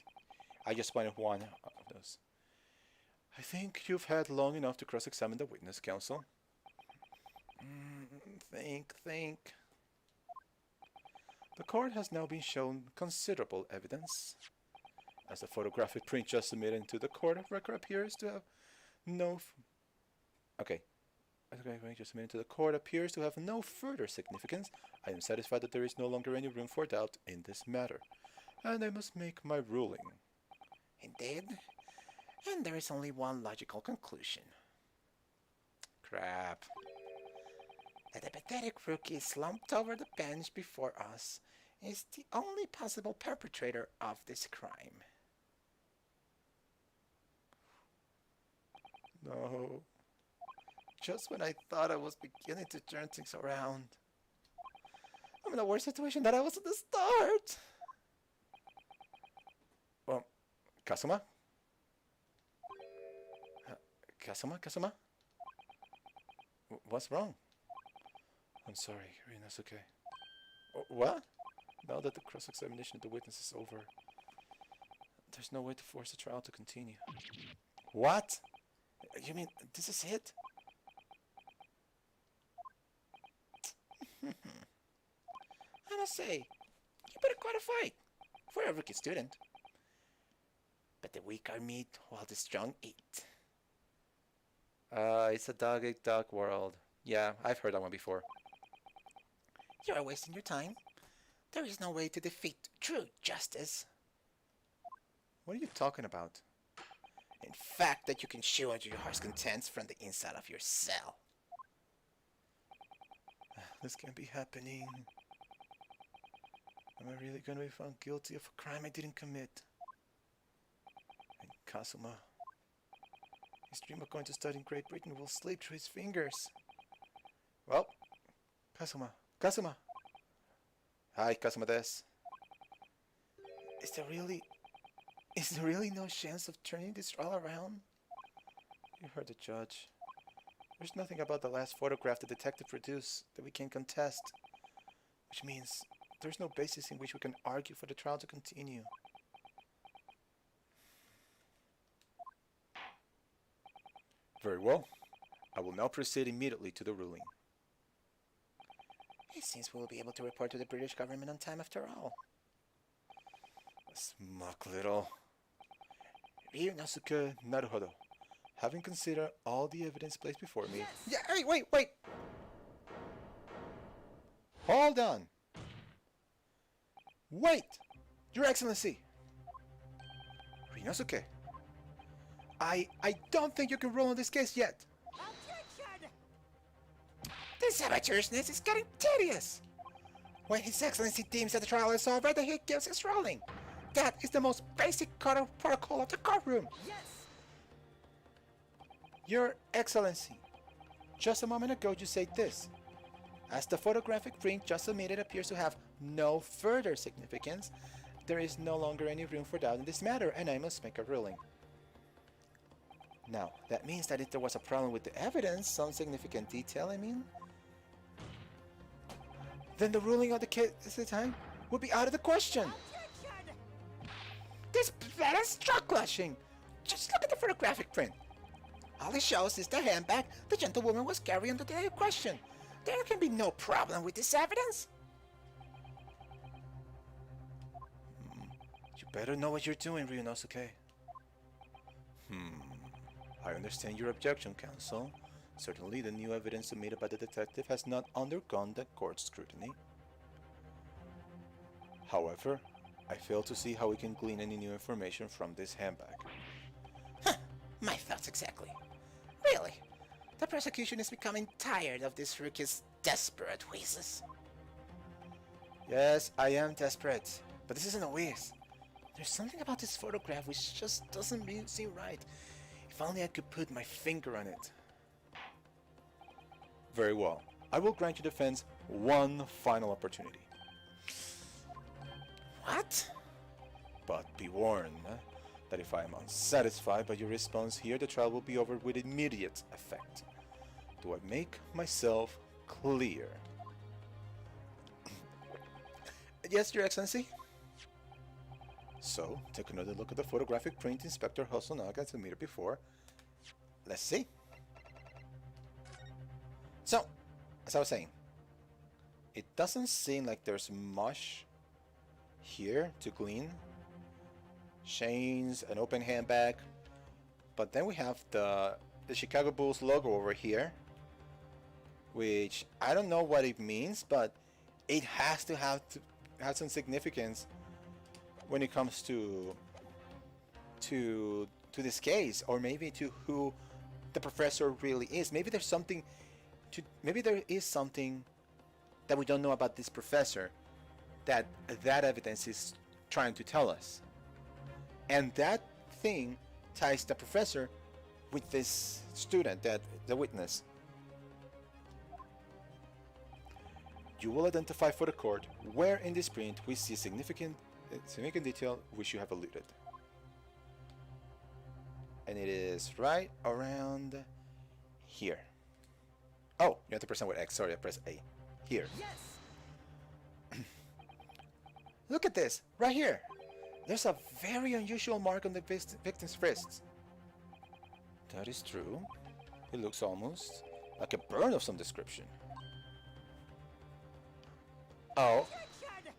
I just wanted one of those. I think you've had long enough to cross-examine the witness, counsel. Think. The court has now been shown considerable evidence. As the photographic print just submitted to the court of record appears to have no... just submitted to the court appears to have no further significance. I am satisfied that there is no longer any room for doubt in this matter, and I must make my ruling. Indeed. And there is only one logical conclusion. Crap. That the pathetic rookie slumped over the bench before us is the only possible perpetrator of this crime. No. Just when I thought I was beginning to turn things around. I'm in a worse situation than I was at the start. Well, Kazuma? Kazuma? What's wrong? I'm sorry, Ryunosuke. What? Now that the cross-examination of the witness is over, there's no way to force the trial to continue. What? You mean this is it? I must say, you put up quite a fight for a rookie student. But the weak are meat while the strong eat. It's a dog-eat-dog world. Yeah, I've heard that one before. You are wasting your time. There is no way to defeat true justice. What are you talking about? In fact, that you can chew out your heart's contents from the inside of your cell. This can't be happening. Am I really going to be found guilty of a crime I didn't commit? And Kazuma, his dream of going to study in Great Britain will slip through his fingers. Well, Kazuma, Kazuma. Hi, Kazuma des. Is there really no chance of turning this all around? You heard the judge. There's nothing about the last photograph the detective produced that we can contest, which means there's no basis in which we can argue for the trial to continue. Very well. I will now proceed immediately to the ruling. It seems we will be able to report to the British government on time after all. Smug little. Ryunosuke Naruhodo. Having considered all the evidence placed before me... Yeah, wait! Hold on! Wait! Your Excellency! Ryunosuke, I don't think you can rule on this case yet. Objection! This amateurishness is getting tedious! When His Excellency deems that the trial is over, then he gives his ruling. That is the most basic protocol of the courtroom. Yes! Your Excellency, just a moment ago you said this. As the photographic print just submitted appears to have no further significance, there is no longer any room for doubt in this matter, and I must make a ruling. Now, that means that if there was a problem with the evidence, some significant detail, then the ruling of the case at the time would be out of the question. Objection! This bed is struck-clashing. Just look at the photographic print. All it shows is the handbag the gentlewoman was carrying on the day of question. There can be no problem with this evidence. You better know what you're doing, Ryunosuke. I understand your objection, counsel. Certainly the new evidence submitted by the detective has not undergone the court's scrutiny. However, I fail to see how we can glean any new information from this handbag. My thoughts exactly. Really, the prosecution is becoming tired of this rookie's desperate wheezes. Yes, I am desperate, but this isn't a whiz. There's something about this photograph which just doesn't seem right. If only I could put my finger on it. Very well. I will grant your defense one final opportunity. What? But be warned that if I am unsatisfied by your response here, the trial will be over with immediate effect. Do I make myself clear? Yes, Your Excellency. So, take another look at the photographic print Inspector Hosonaga submitted before. Let's see. So, as I was saying, it doesn't seem like there's much here to glean. Chains, an open handbag, but then we have the Chicago Bulls logo over here, which I don't know what it means, but it has to have some significance when it comes to this case, or maybe to who the professor really is. Maybe there is something that we don't know about this professor that evidence is trying to tell us. And that thing ties the professor with this student, the witness. You will identify for the court where in this print we see significant detail which you have alluded. And it is right around here. Oh, you have to press on with X. Sorry, I pressed A. Here. Yes! Look at this, right here. There's a very unusual mark on the victim's wrists. That is true. It looks almost like a burn of some description. Oh. Objection!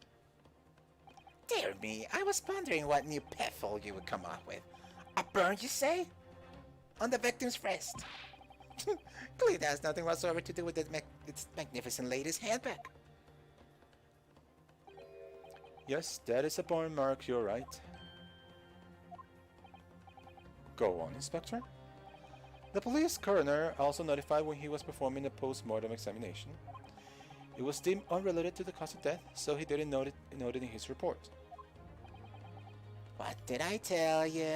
Dear me, I was wondering what new pitfall you would come up with. A burn, you say? On the victim's wrist. Clearly that has nothing whatsoever to do with its magnificent lady's handbag. Yes, that is a burn mark, you're right. Go on, Inspector. The police coroner also notified when he was performing a post-mortem examination. It was deemed unrelated to the cause of death, so he didn't note it in his report. What did I tell you?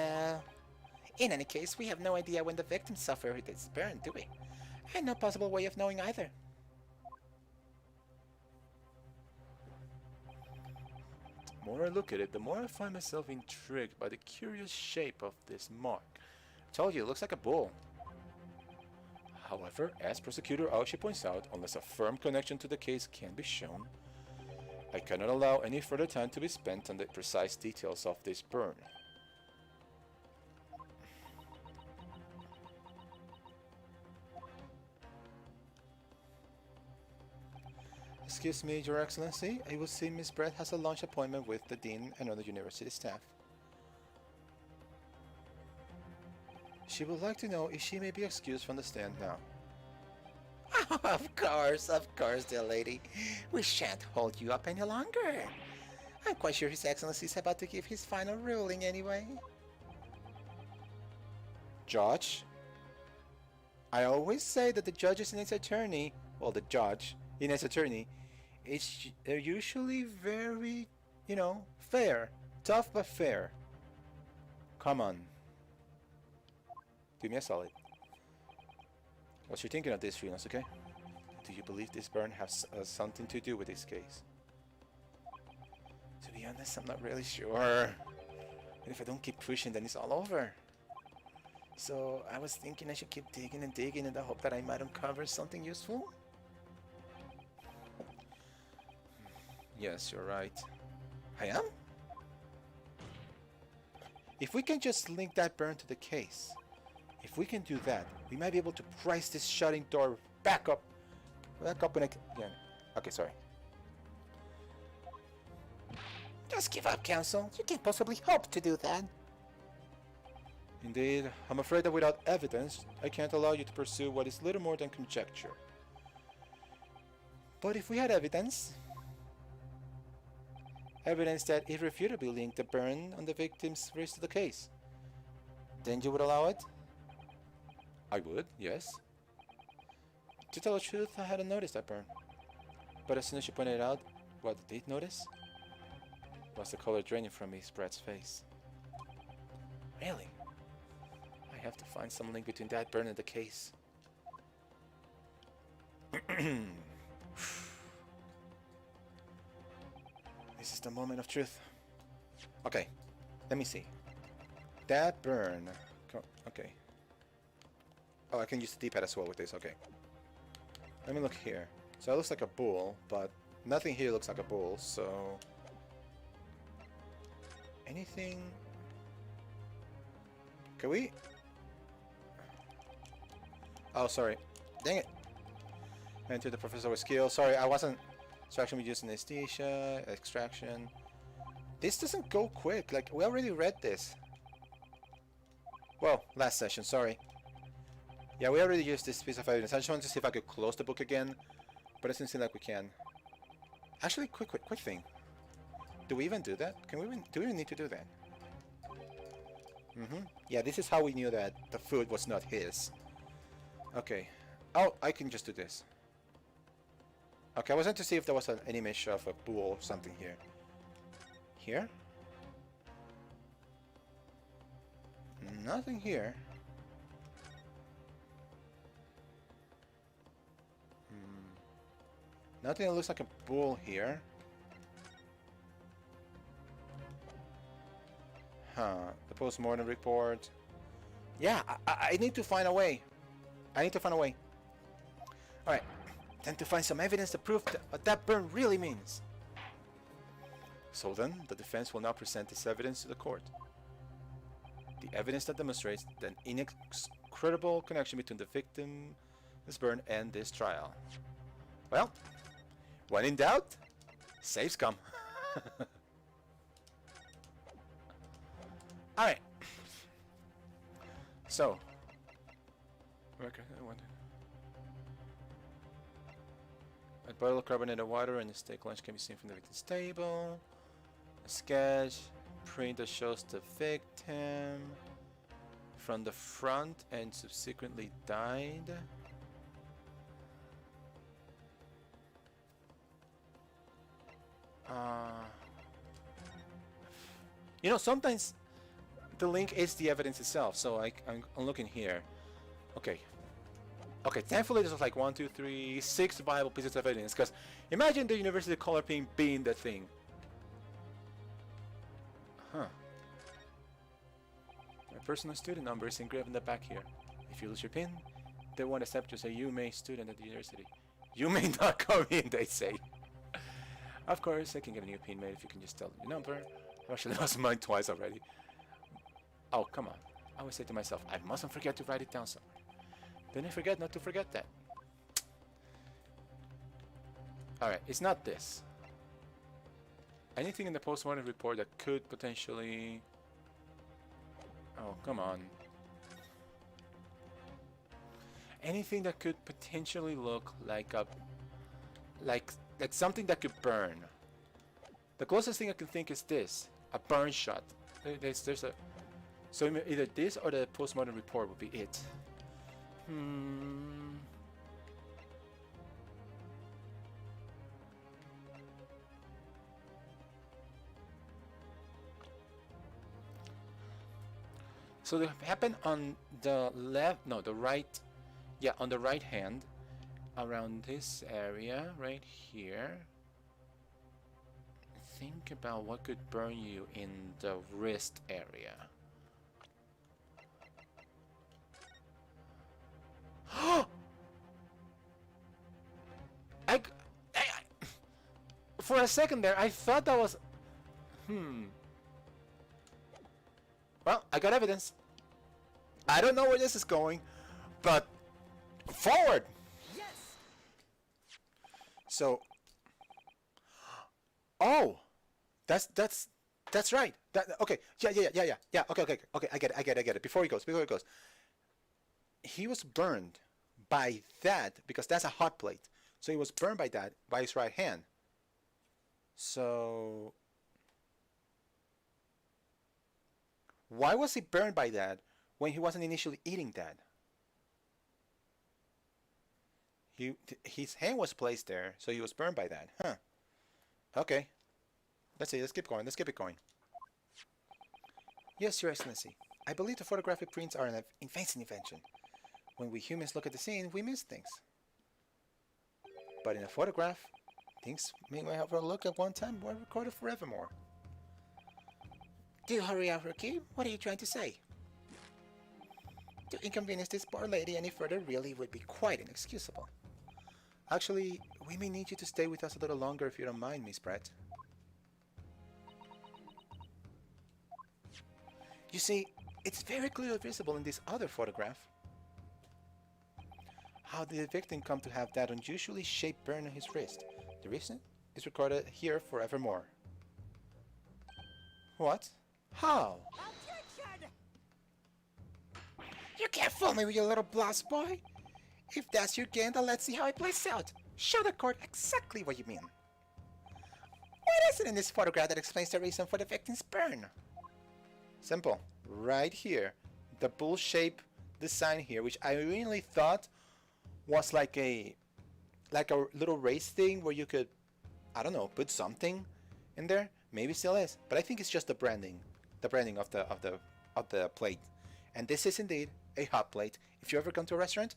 In any case, we have no idea when the victim suffered this burn, do we? And no possible way of knowing either. The more I look at it, the more I find myself intrigued by the curious shape of this mark. I told you, it looks like a bull. However, as Prosecutor Aoshi points out, unless a firm connection to the case can be shown, I cannot allow any further time to be spent on the precise details of this burn. Excuse me, Your Excellency, I will see Miss Brett has a lunch appointment with the Dean and other university staff. She would like to know if she may be excused from the stand now. Of course, dear lady. We shan't hold you up any longer. I'm quite sure His Excellency is about to give his final ruling anyway. Judge? I always say that the judges and its attorney, well, the judge and its attorney, they're usually very, fair. Tough but fair. Come on. Do me a solid. What's your thinking of this, Ryunosuke? Do you believe this burn has something to do with this case? To be honest, I'm not really sure. And if I don't keep pushing, then it's all over. So I was thinking I should keep digging and digging in the hope that I might uncover something useful. Yes, you're right. I am? If we can just link that burn to the case, if we can do that, we might be able to prise this shutting door back up and again. Okay, sorry. Just give up, Counsel. You can't possibly hope to do that. Indeed, I'm afraid that without evidence, I can't allow you to pursue what is little more than conjecture. But if we had evidence that irrefutably linked the burn on the victim's wrist to the case, then you would allow it? I would, yes. To tell the truth, I hadn't noticed that burn. But as soon as you pointed it out, what I did notice was the color draining from Miss Brett's face. Really? I have to find some link between that burn and the case. This is the moment of truth. Okay, let me see. That burn. Okay. Oh, I can use the D-pad as well with this. Okay. Let me look here. So it looks like a bull, but nothing here looks like a bull, so... Anything... Can we... Oh, sorry. Dang it. Enter the professor with skill. Sorry, I wasn't... Extraction we use anesthesia, extraction. This doesn't go quick. Like, we already read this. Well, last session, sorry. Yeah, we already used this piece of evidence. I just wanted to see if I could close the book again, but it doesn't seem like we can. Actually, quick thing. Do we even do that? Do we even need to do that? Yeah, this is how we knew that the food was not his. Okay. Oh, I can just do this. Okay, I was trying to see if there was an image of a bull or something here. Here? Nothing here. Nothing that looks like a bull here. Huh. The post-mortem report. Yeah, I need to find a way. Alright. Then to find some evidence to prove what that burn really means. So then, the defense will now present this evidence to the court. The evidence that demonstrates an incredible connection between the victim, this burn, and this trial. Well, when in doubt, save scum. Alright. So. Okay, a bottle of carbonated water and a steak lunch can be seen from the victim's table. A sketch, print that shows the victim from the front and subsequently died. You know, sometimes the link is the evidence itself. So I'm looking here. Okay. Okay, thankfully there's like 1, 2, 3, 6 viable pieces of evidence. Because imagine the university color pin being the thing. Huh. My personal student number is engraved in the back here. If you lose your pin, they won't accept you, so you may student at the university. You may not come in, they say. Of course, I can get a new pin made if you can just tell your number. I've actually lost mine twice already. Oh, come on. I always say to myself, I mustn't forget to write it down somewhere. Then I forget not to forget that. Alright, it's not this. Anything in the postmortem report that could potentially... Oh, come on. Anything that could potentially look like a... Like something that could burn. The closest thing I can think is this. A burn shot. There's a... So either this or the postmortem report would be it. So they happen on the left, no, the right, yeah, on the right hand, around this area, right here. Think about what could burn you in the wrist area. For a second there, I thought that was... Well, I got evidence. I don't know where this is going, but forward! Yes! So... Oh! That's right. Okay, yeah, okay, I get it. Before he goes. He was burned by that, because that's a hot plate. So he was burned by that, by his right hand. So... Why was he burned by that when he wasn't initially eating that? His hand was placed there, so he was burned by that. Huh. Okay. Let's see, let's keep it going. Yes, Your Excellency. I believe the photographic prints are an amazing invention. When we humans look at the scene, we miss things. But in a photograph, things may have a look at one time or recorded forevermore. Do hurry up, Rookie. What are you trying to say? To inconvenience this poor lady any further really would be quite inexcusable. Actually, we may need you to stay with us a little longer if you don't mind, Miss Pratt. You see, it's very clearly visible in this other photograph. How did the victim come to have that unusually shaped burn on his wrist? The reason is recorded here forevermore. What? How? Objection! You can't fool me with your little blouse, boy. If that's your game, then let's see how it plays out. Show the court exactly what you mean. What is it in this photograph that explains the reason for the victim's burn? Simple. Right here. The bull-shaped design here, which I really thought was like a little race thing where you could, I don't know, put something in there. Maybe still is, but I think it's just the branding of the plate. And this is indeed a hot plate. If you ever come to a restaurant,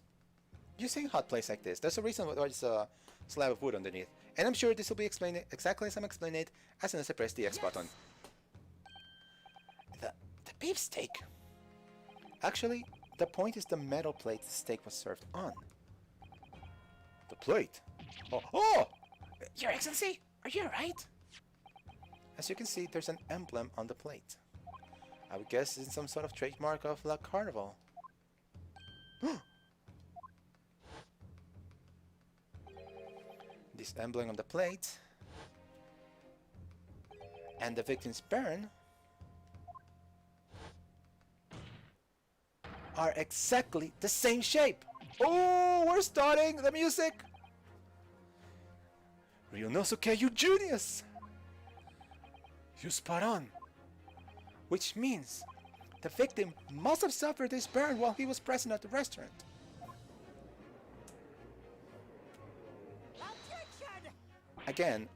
you see hot plates like this. There's a reason why there's a slab of wood underneath. And I'm sure this will be explained exactly as I'm explaining it as soon as I press the X button. The beef steak. Actually, the point is the metal plate the steak was served on. The plate? Oh! Your Excellency, are you alright? As you can see, there's an emblem on the plate. I would guess it's some sort of trademark of La Carnival. This emblem on the plate and the victim's burn are exactly the same shape. Oh, we're starting the music. Ryunosuke, you genius! You're spot on. Which means the victim must have suffered this burn while he was present at the restaurant. Objection! Again,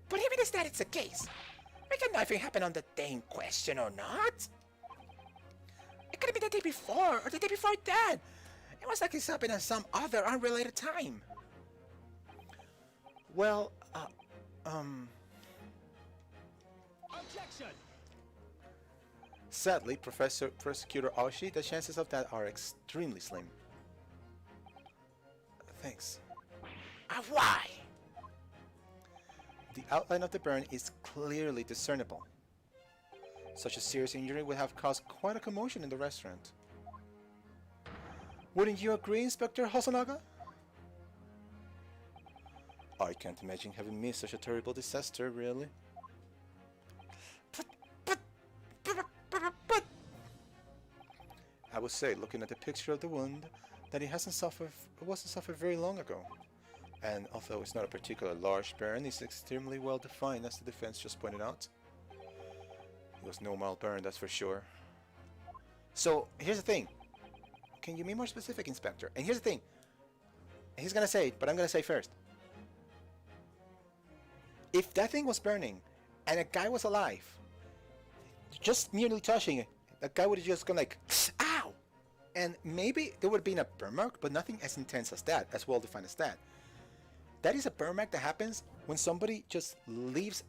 But even if that is the case, We can know if it happened on the day in question or not. It could have been the day before or the day before that. It was like it's happened on some other unrelated time. Well, Objection! sadly, Professor Prosecutor Aoshi, the chances of that are extremely slim. Thanks. Why? The outline of the burn is clearly discernible. Such a serious injury would have caused quite a commotion in the restaurant. Wouldn't you agree, Inspector Hosonaga? I can't imagine having missed such a terrible disaster, really. But I would say, looking at the picture of the wound, that it wasn't suffered very long ago. And although it's not a particular large burn, it's extremely well defined, as the defense just pointed out. It was no mild burn, that's for sure. So, here's the thing. Can you be more specific, Inspector? And here's the thing. He's gonna say it, but I'm gonna say first. If that thing was burning, and a guy was alive, just merely touching it, the guy would have just gone like, ow! And maybe there would have been a burn mark, but nothing as intense as that, as well defined as that. That is a burn mark that happens when somebody just leaves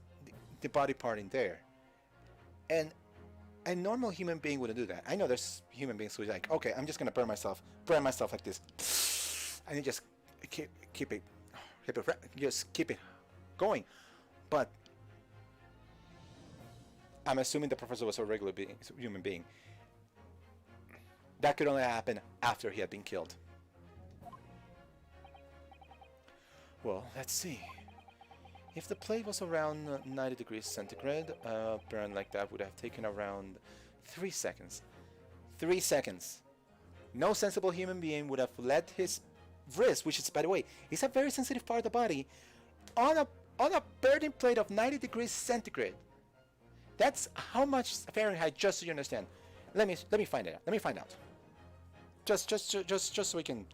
the body part in there. And a normal human being wouldn't do that. I know there's human beings who are like, okay, I'm just gonna burn myself like this, and you just keep it going. But I'm assuming the professor was a regular human being. That could only happen after he had been killed. Well, let's see. If the plate was around 90 degrees centigrade, a burn like that would have taken around 3 seconds. 3 seconds. No sensible human being would have let his wrist, which is, by the way, is a very sensitive part of the body, on a burning plate of 90 degrees centigrade. That's how much Fahrenheit, just so you understand. Let me find it out. Let me find out. Just so we can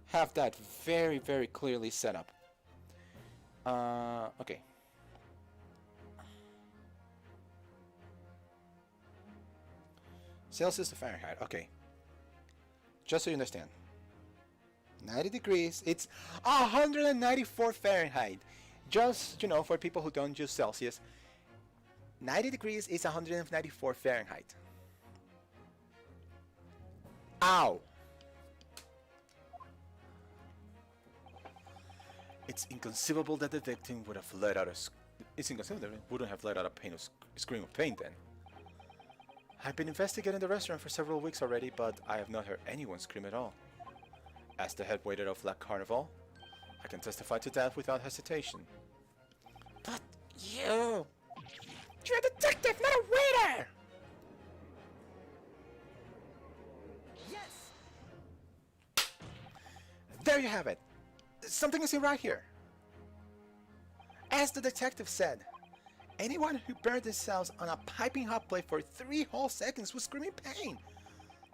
have that very, very clearly set up. Okay. Celsius to Fahrenheit. Okay. Just so you understand. 90 degrees. It's 194 Fahrenheit. Just, you know, for people who don't use Celsius. 90 degrees is 194 Fahrenheit. Ow! It's inconceivable that the victim would have let out it's inconceivable that it wouldn't have let out a scream of pain then. I've been investigating the restaurant for several weeks already, but I have not heard anyone scream at all. As the head waiter of La Carnival, I can testify to that without hesitation. But you're a detective, not a waiter! Yes! There you have it! Something isn't right here. As the detective said, anyone who burned themselves on a piping hot plate for 3 whole seconds would scream in pain.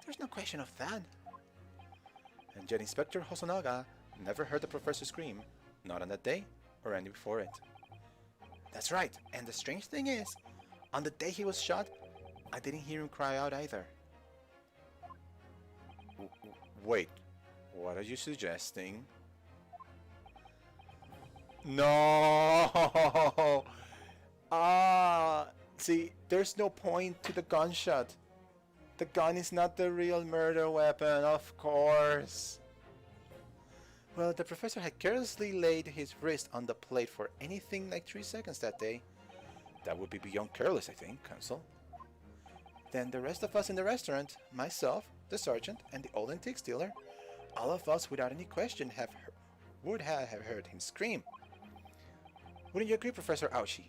There's no question of that. And yet Inspector Hosonaga never heard the professor scream, not on that day or any before it. That's right, and the strange thing is, on the day he was shot, I didn't hear him cry out either. Wait, what are you suggesting? No! See, there's no point to the gunshot. The gun is not the real murder weapon, of course. Well, the professor had carelessly laid his wrist on the plate for anything like 3 seconds that day. That would be beyond careless, I think, Counsel. Then the rest of us in the restaurant, myself, the sergeant, and the old antique dealer, all of us without any question would have heard him scream. Wouldn't you agree, Professor Aoshi?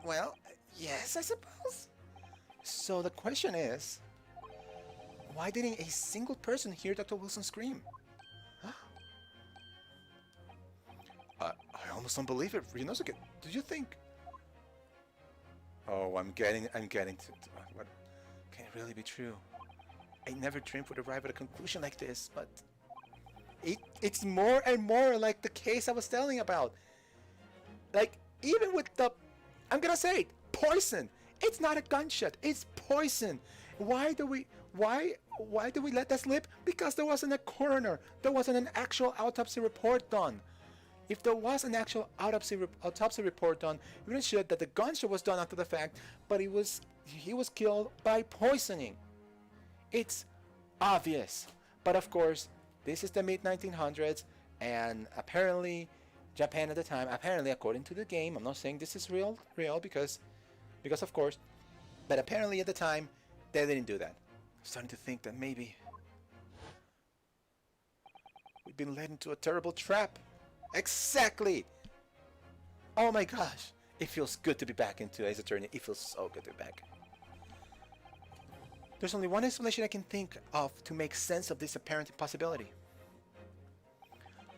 Well, yes, I suppose. So the question is, why didn't a single person hear Dr. Wilson scream? I almost don't believe it. Ryunosuke, did you think? Oh, I'm getting to what? Can it really be true? I never dreamed would arrive at a conclusion like this, but it's more and more like the case I was telling about. Like, even with the, I'm gonna say it, poison. It's not a gunshot. It's poison. Why do we let that slip? Because there wasn't a coroner. There wasn't an actual autopsy report done. If there was an actual autopsy report done, it would show that the gunshot was done after the fact, but he was killed by poisoning. It's obvious. But of course, this is the mid 1900s, and apparently Japan at the time, apparently according to the game, I'm not saying this is real because of course, but apparently at the time they didn't do that. I'm starting to think that maybe we've been led into a terrible trap. Exactly. Oh my gosh, it feels good to be back into Ace Attorney. It feels so good to be back. There's only one explanation I can think of to make sense of this apparent impossibility.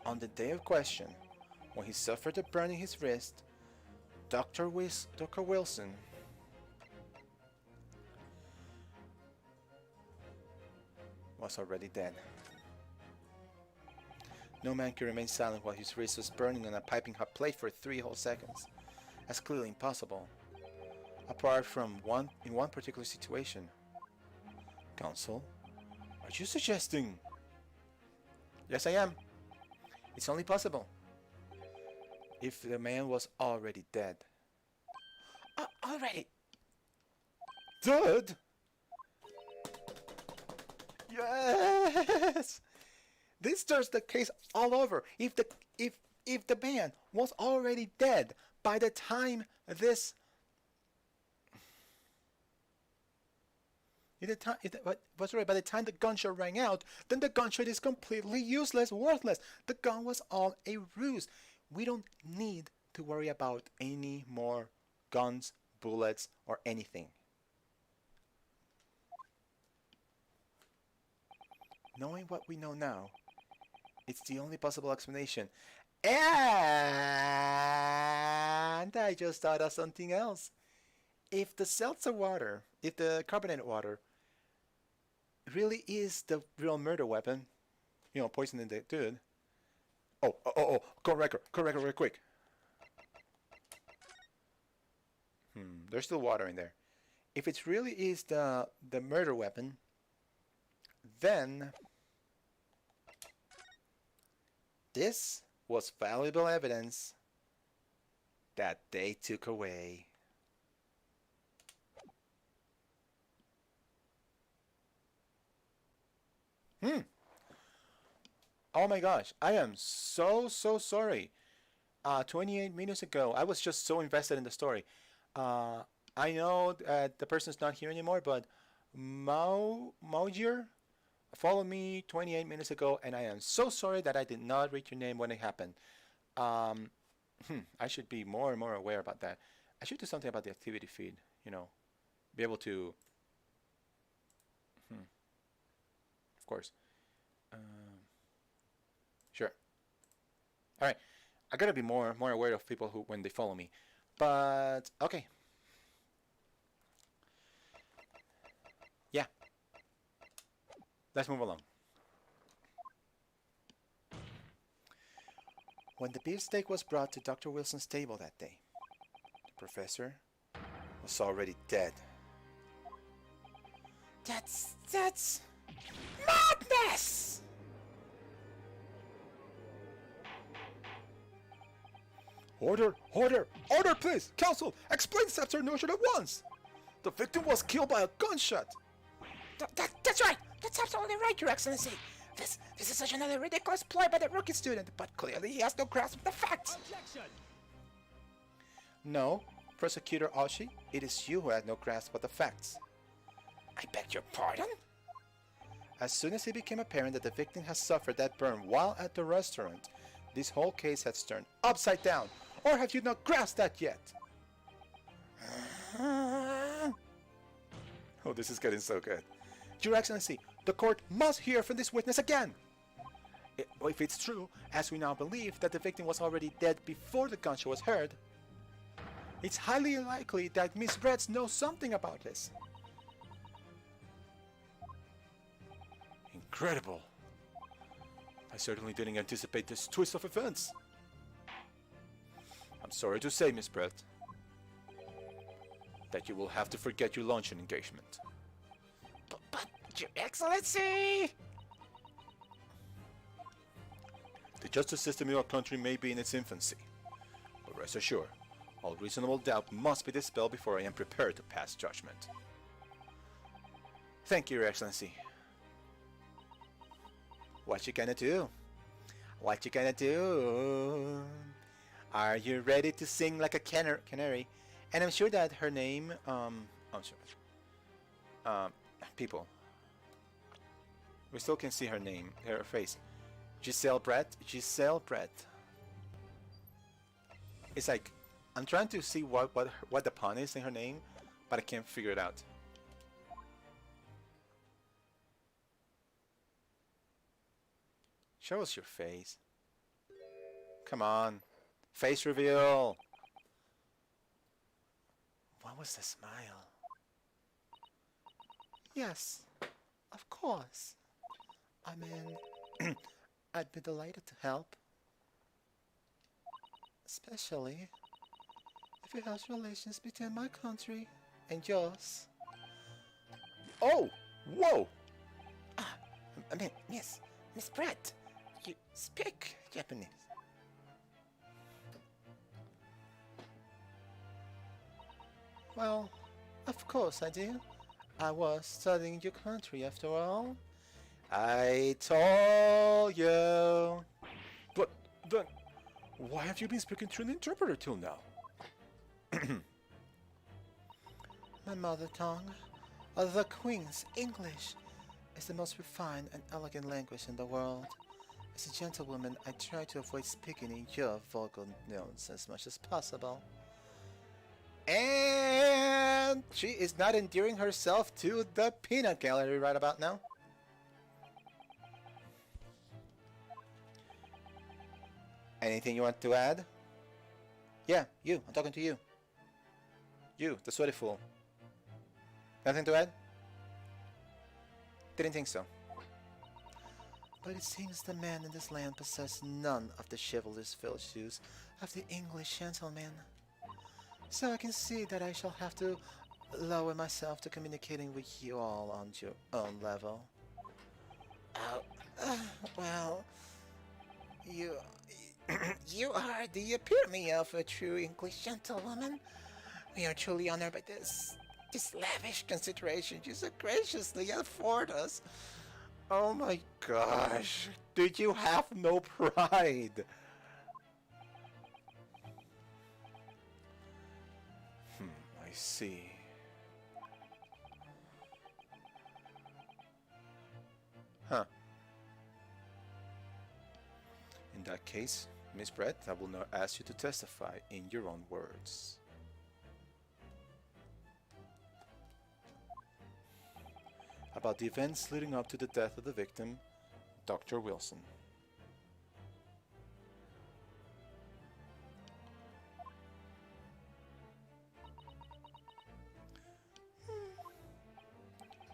On the day of question, when he suffered a burn in his wrist, Dr. Wilson was already dead. No man could remain silent while his wrist was burning on a piping hot plate for 3 whole seconds. That's clearly impossible. Apart from one particular situation. Counsel, are you suggesting? Yes, I am. It's only possible if the man was already dead. Already dead? Yes. This turns the case all over. If the man was already dead by the time this by the time the gunshot rang out, then the gunshot is completely useless, worthless. The gun was all a ruse. We don't need to worry about any more guns, bullets, or anything. Knowing what we know now, it's the only possible explanation. And I just thought of something else. If the seltzer water, if the carbonated water really is the real murder weapon, poisoning the dude. Correct real quick. There's still water in there. If it really is the murder weapon, then this was valuable evidence that they took away. Oh my gosh, I am so sorry. 28 minutes ago, I was just so invested in the story. I know the person's not here anymore, but Maujir followed me 28 minutes ago, and I am so sorry that I did not read your name when it happened. I should be more and more aware about that. I should do something about the activity feed, be able to, of course. Sure. All right. I gotta be more aware of people who when they follow me. But okay. Yeah. Let's move along. When the beefsteak was brought to Dr. Wilson's table that day, the professor was already dead. That's madness! Order, please! Counsel, explain this absurd notion at once! The victim was killed by a gunshot! That's right! That's absolutely right, Your Excellency! This is such another ridiculous ploy by the rookie student, but clearly he has no grasp of the facts! Objection! No, Prosecutor Oshi, it is you who has no grasp of the facts. I beg your pardon? As soon as it became apparent that the victim has suffered that burn while at the restaurant, this whole case has turned upside down. Or have you not grasped that yet? Oh, this is getting so good. Your Excellency, the court must hear from this witness again. If it's true, as we now believe, that the victim was already dead before the gunshot was heard, it's highly likely that Miss Retz knows something about this. Incredible. I certainly didn't anticipate this twist of events. I'm I'm sorry to say, Miss Brett, that you will have to forget your luncheon engagement. But, Your Excellency! The justice system in our country may be in its infancy, but rest assured, all reasonable doubt must be dispelled before I am prepared to pass judgment. Thank you, Your Excellency. What you gonna do? What you gonna do? Are you ready to sing like a canary? And I'm sure that her name, people. We still can see her name, her face. Giselle Brett. Giselle Brett. It's like I'm trying to see what the pun is in her name, but I can't figure it out. Show us your face. Come on. Face reveal. What was the smile? Yes, of course. I mean, I'd be delighted to help. Especially if it helps relations between my country and yours. Oh! Whoa! I mean, Miss Brett, you speak Japanese. Well, of course I do. I was studying your country after all. I told you. But then, why have you been speaking through an interpreter till now? My mother tongue, the Queen's English, is the most refined and elegant language in the world. As a gentlewoman, I try to avoid speaking in your vulgar notes as much as possible. And she is not endearing herself to the peanut gallery right about now. Anything you want to add? Yeah, you. I'm talking to you. You, the sweaty fool. Nothing to add? Didn't think so. But it seems the men in this land possess none of the chivalrous virtues of the English gentleman. So I can see that I shall have to lower myself to communicating with you all on your own level. Well, you are the epitome of a true English gentlewoman. We are truly honored by this lavish consideration you so graciously afford us. Oh my gosh, did you have no pride? I see. Huh. In that case, Miss Brett, I will now ask you to testify in your own words. About the events leading up to the death of the victim, Dr. Wilson.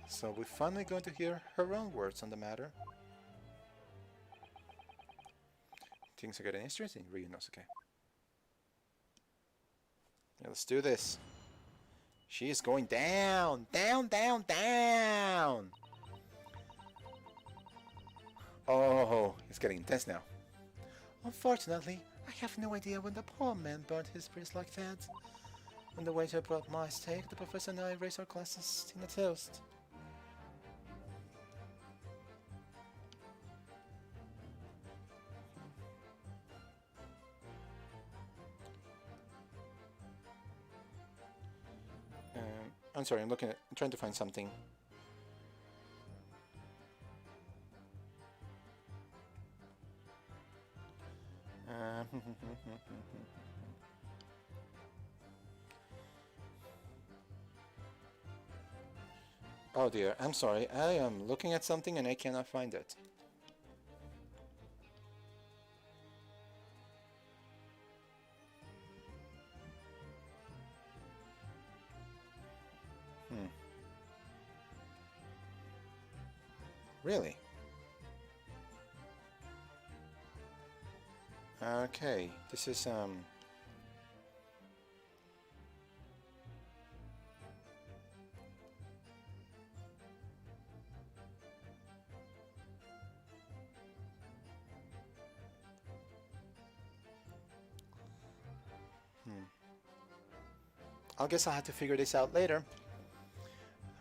So we're finally going to hear her own words on the matter. Things are getting interesting, Ryunosuke. Yeah, let's do this. She is going down, down, down, down. Oh, it's getting intense now. Unfortunately, I have no idea when the poor man burnt his bridge like that. When the waiter brought my steak, the professor and I raised our glasses in a toast. I'm sorry, I'm trying to find something. Oh dear, I'm sorry. I am looking at something and I cannot find it. Really? Okay, this is I guess I'll have to figure this out later.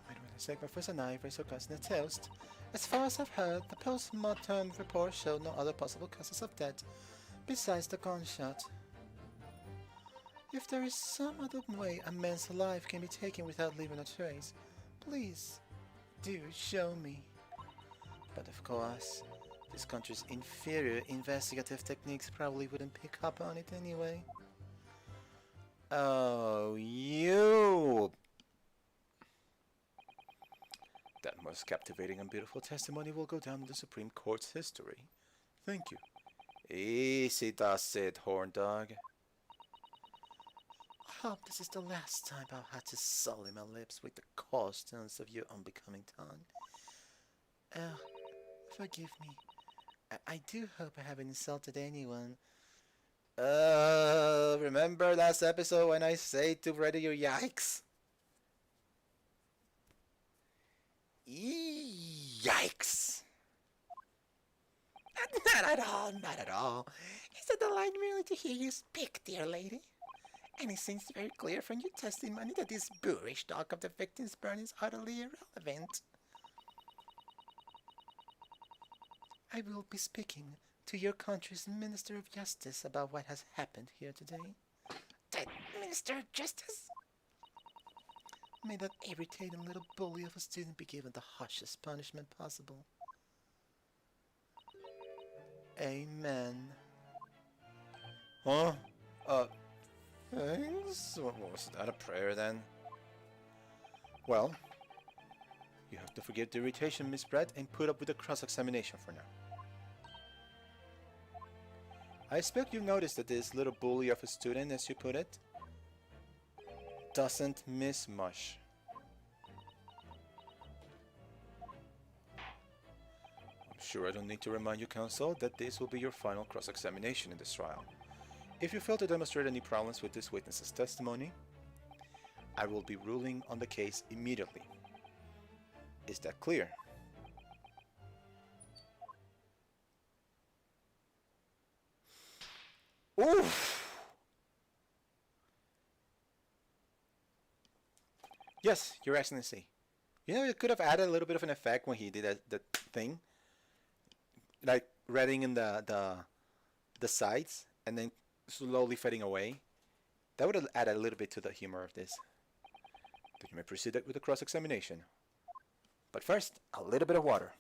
Wait a sec, Professor Knife is causing a toast. As far as I've heard, the post-mortem report showed no other possible causes of death besides the gunshot. If there is some other way a man's life can be taken without leaving a trace, please do show me. But of course, this country's inferior investigative techniques probably wouldn't pick up on it anyway. Oh, you! That most captivating and beautiful testimony will go down in the Supreme Court's history. Thank you. Easy does it, horn dog. I hope this is the last time I'll have to sully my lips with the coarse tones of your unbecoming tongue. Forgive me. I do hope I haven't insulted anyone. Remember last episode when I said to ready your yikes? Yikes! Not at all, not at all. It's a delight merely to hear you speak, dear lady. And it seems very clear from your testimony that this boorish talk of the victim's burn is utterly irrelevant. I will be speaking to your country's Minister of Justice about what has happened here today. The Minister of Justice? May that irritating little bully of a student be given the harshest punishment possible. Amen. Huh? Thanks? Was that a prayer then? Well, you have to forget the irritation, Miss Brett, and put up with the cross-examination for now. I expect you noticed that this little bully of a student, as you put it, doesn't miss much. I'm sure I don't need to remind you, counsel, that this will be your final cross-examination in this trial. If you fail to demonstrate any problems with this witness's testimony, I will be ruling on the case immediately. Is that clear? Oof! Yes, Your Excellency. You know, you could have added a little bit of an effect when he did the thing, like reading in the sides and then slowly fading away. That would have added a little bit to the humor of this. But you may proceed with the cross-examination. But first, a little bit of water.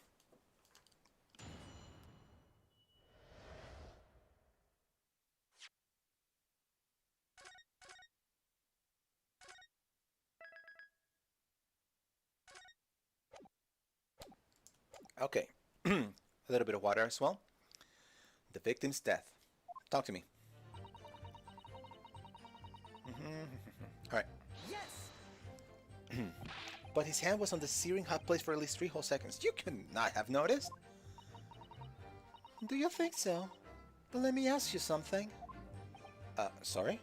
Okay, a little bit of water as well. The victim's death. Talk to me. Alright. Yes! But his hand was on the searing hot place for at least 3 whole seconds. You could not have noticed. Do you think so? But let me ask you something. Sorry?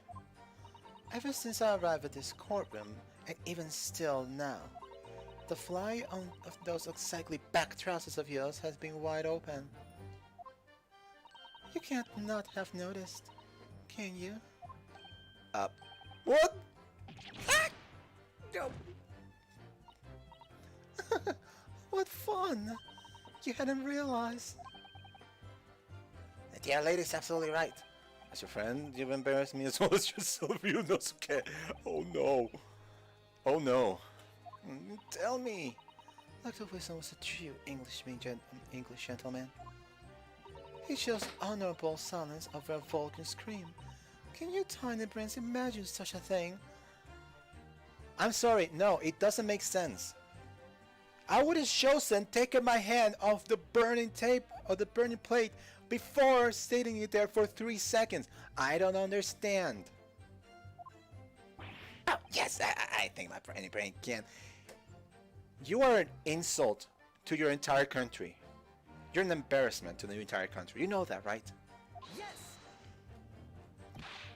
Ever since I arrived at this courtroom, and even still now, the fly on of those unsightly back trousers of yours has been wide open. You can't not have noticed, can you? What? Ah! No. What fun! You hadn't realized. The dear lady's absolutely right. As your friend, you've embarrassed me as well as yourself, Ryunosuke. Oh no. Oh no. Tell me. Dr. Wilson was a true English gentleman. He chose honorable silence over a vulgar scream. Can you tiny brains imagine such a thing? I'm sorry, no, it doesn't make sense. I would have chosen taking my hand off the burning tape or the burning plate before sitting it there for 3 seconds. I don't understand. Oh, yes, I think my brain can. You are an insult to your entire country. You're an embarrassment to the entire country. You know that, right? Yes!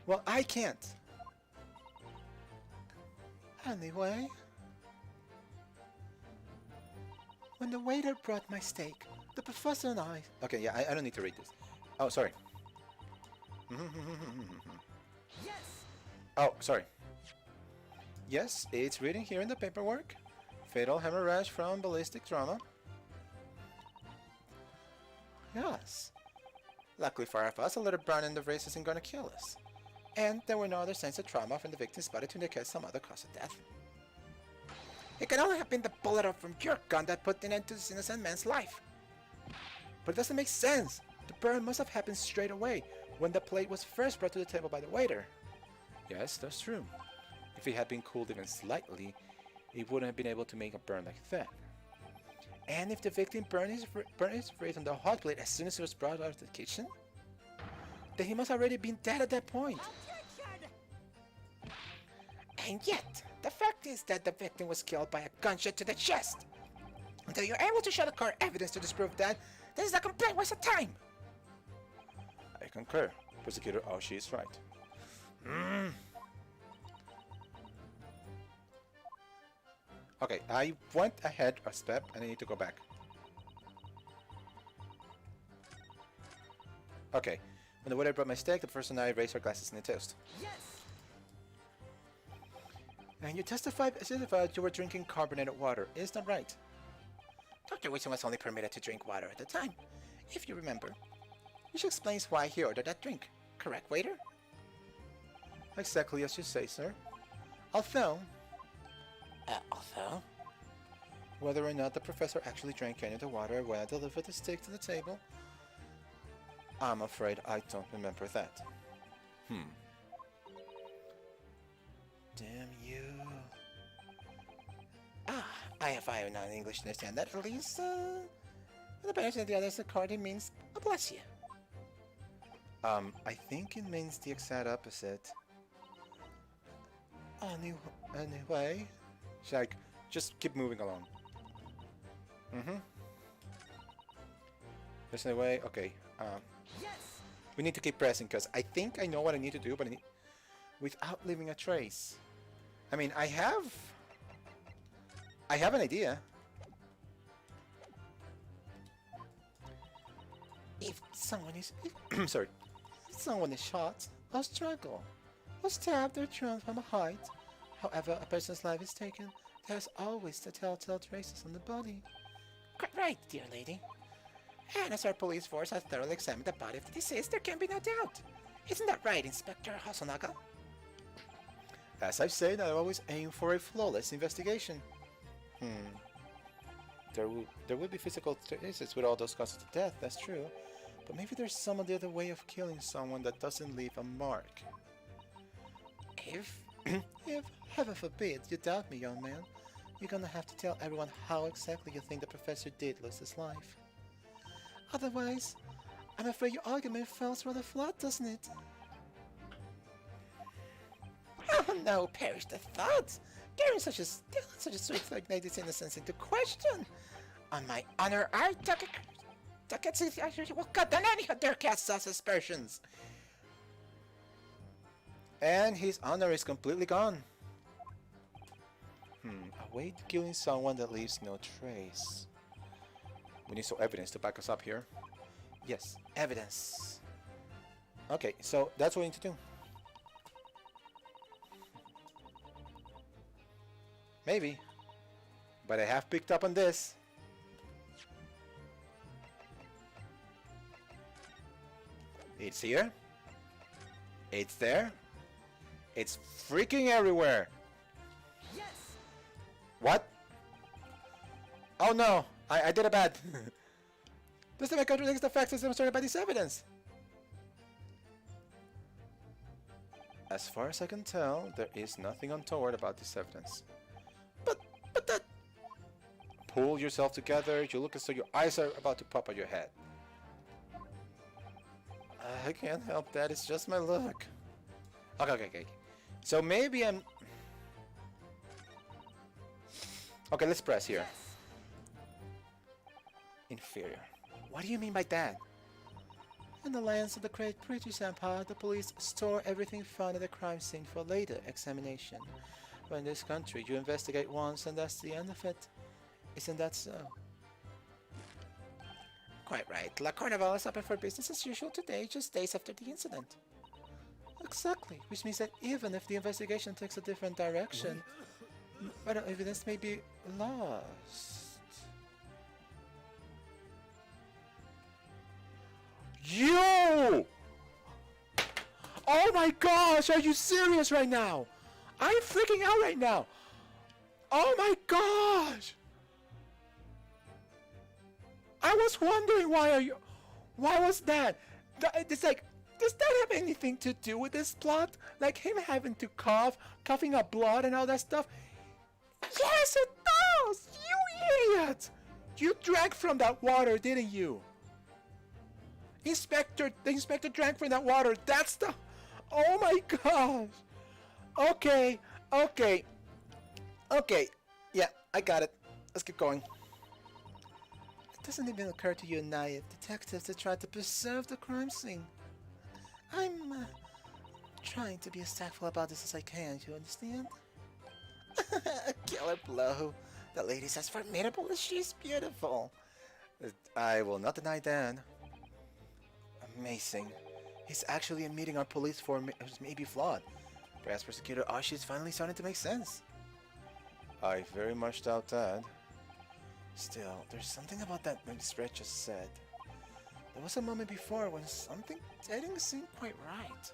Well, I can't. Anyway, when the waiter brought my steak, the professor and I... Okay, yeah, I don't need to read this. Oh, sorry. Yes! Oh, sorry. Yes, it's written here in the paperwork. Fatal hemorrhage from ballistic trauma. Yes. Luckily for us, a little burn in the wrist isn't going to kill us. And there were no other signs of trauma from the victim's body to indicate some other cause of death. It can only have been the bullet from your gun that put an end to this innocent man's life. But it doesn't make sense. The burn must have happened straight away, when the plate was first brought to the table by the waiter. Yes, that's true. If it had been cooled even slightly, it wouldn't have been able to make a burn like that. And if the victim burned his wrist on the hot plate as soon as it was brought out of the kitchen, then he must have already been dead at that point. And yet, the fact is that the victim was killed by a gunshot to the chest. Until you're able to show the court evidence to disprove that, this is a complete waste of time. I concur. Prosecutor Aoshi is right. Okay, I went ahead a step and I need to go back. Okay, when the waiter brought my steak, the person and I raised our glasses in a toast. Yes. And you testified as if you were drinking carbonated water, is that right? Dr. Wilson was only permitted to drink water at the time, if you remember. Which explains why he ordered that drink. Correct, waiter? Exactly as you say, sir. Although, Although? whether or not the professor actually drank any of the water when I delivered the steak to the table, I'm afraid I don't remember that. Damn you. I have I non English to understand that at least, the parents and the others according means bless you. I think it means the exact opposite. Anyway, Shag, just keep moving along. There's no way. Okay. Yes. We need to keep pressing because I think I know what I need to do, but I need without leaving a trace. I mean, I have an idea. If someone is Sorry. if someone is shot or struggle or stabbed or thrown from a height, however a person's life is taken, there's always the telltale traces on the body. Quite right, dear lady. And as our police force has thoroughly examined the body of the deceased, there can be no doubt. Isn't that right, Inspector Hosonaga? As I've said, I always aim for a flawless investigation. There would be physical traces with all those causes of death, that's true. But maybe there's some other way of killing someone that doesn't leave a mark. If If, heaven forbid, you doubt me, young man, you're gonna have to tell everyone how exactly you think the professor did lose his life. Otherwise, I'm afraid your argument falls rather flat, doesn't it? Oh no, perish the thoughts! Daring such a sweet like lady's innocence into question! On my honor, I will cut down any of their cast aspersions! And his honor is completely gone. A way to killing someone that leaves no trace. We need some evidence to back us up here. Yes, evidence. Okay, so that's what we need to do. Maybe. But I have picked up on this. It's here. It's there. It's freaking everywhere. Yes. What? Oh no! I did it bad. This thing contradicts the facts demonstrated by this evidence. As far as I can tell, there is nothing untoward about this evidence. But that... Pull yourself together, you look as though your eyes are about to pop out your head. I can't help that, it's just my look. Okay. So maybe I'm... Okay, let's press here. Yes. Inferior. What do you mean by that? In the lands of the great British Empire, the police store everything found at the crime scene for later examination. But in this country, you investigate once and that's the end of it. Isn't that so? Quite right. La Carnival is open for business as usual today, just days after the incident. Exactly, which means that even if the investigation takes a different direction, vital evidence may be lost. You! Oh my gosh, are you serious right now? I'm freaking out right now. Oh my gosh! I was wondering why was that? It's like, does that have anything to do with this plot? Like him having to coughing up blood and all that stuff? Yes, it does! You idiot! You drank from that water, didn't you? The inspector drank from that water. That's the... Oh my gosh! Okay. Yeah, I got it. Let's keep going. It doesn't even occur to you naive detectives to try to preserve the crime scene. I'm trying to be as tactful about this as I can, you understand? A killer blow. The lady's as formidable as she's beautiful. I will not deny that. Amazing. He's actually admitting our police form may be flawed. Perhaps Prosecutor Ashi is finally starting to make sense. I very much doubt that. Still, there's something about that Miss Red just said. There was a moment before when something didn't seem quite right.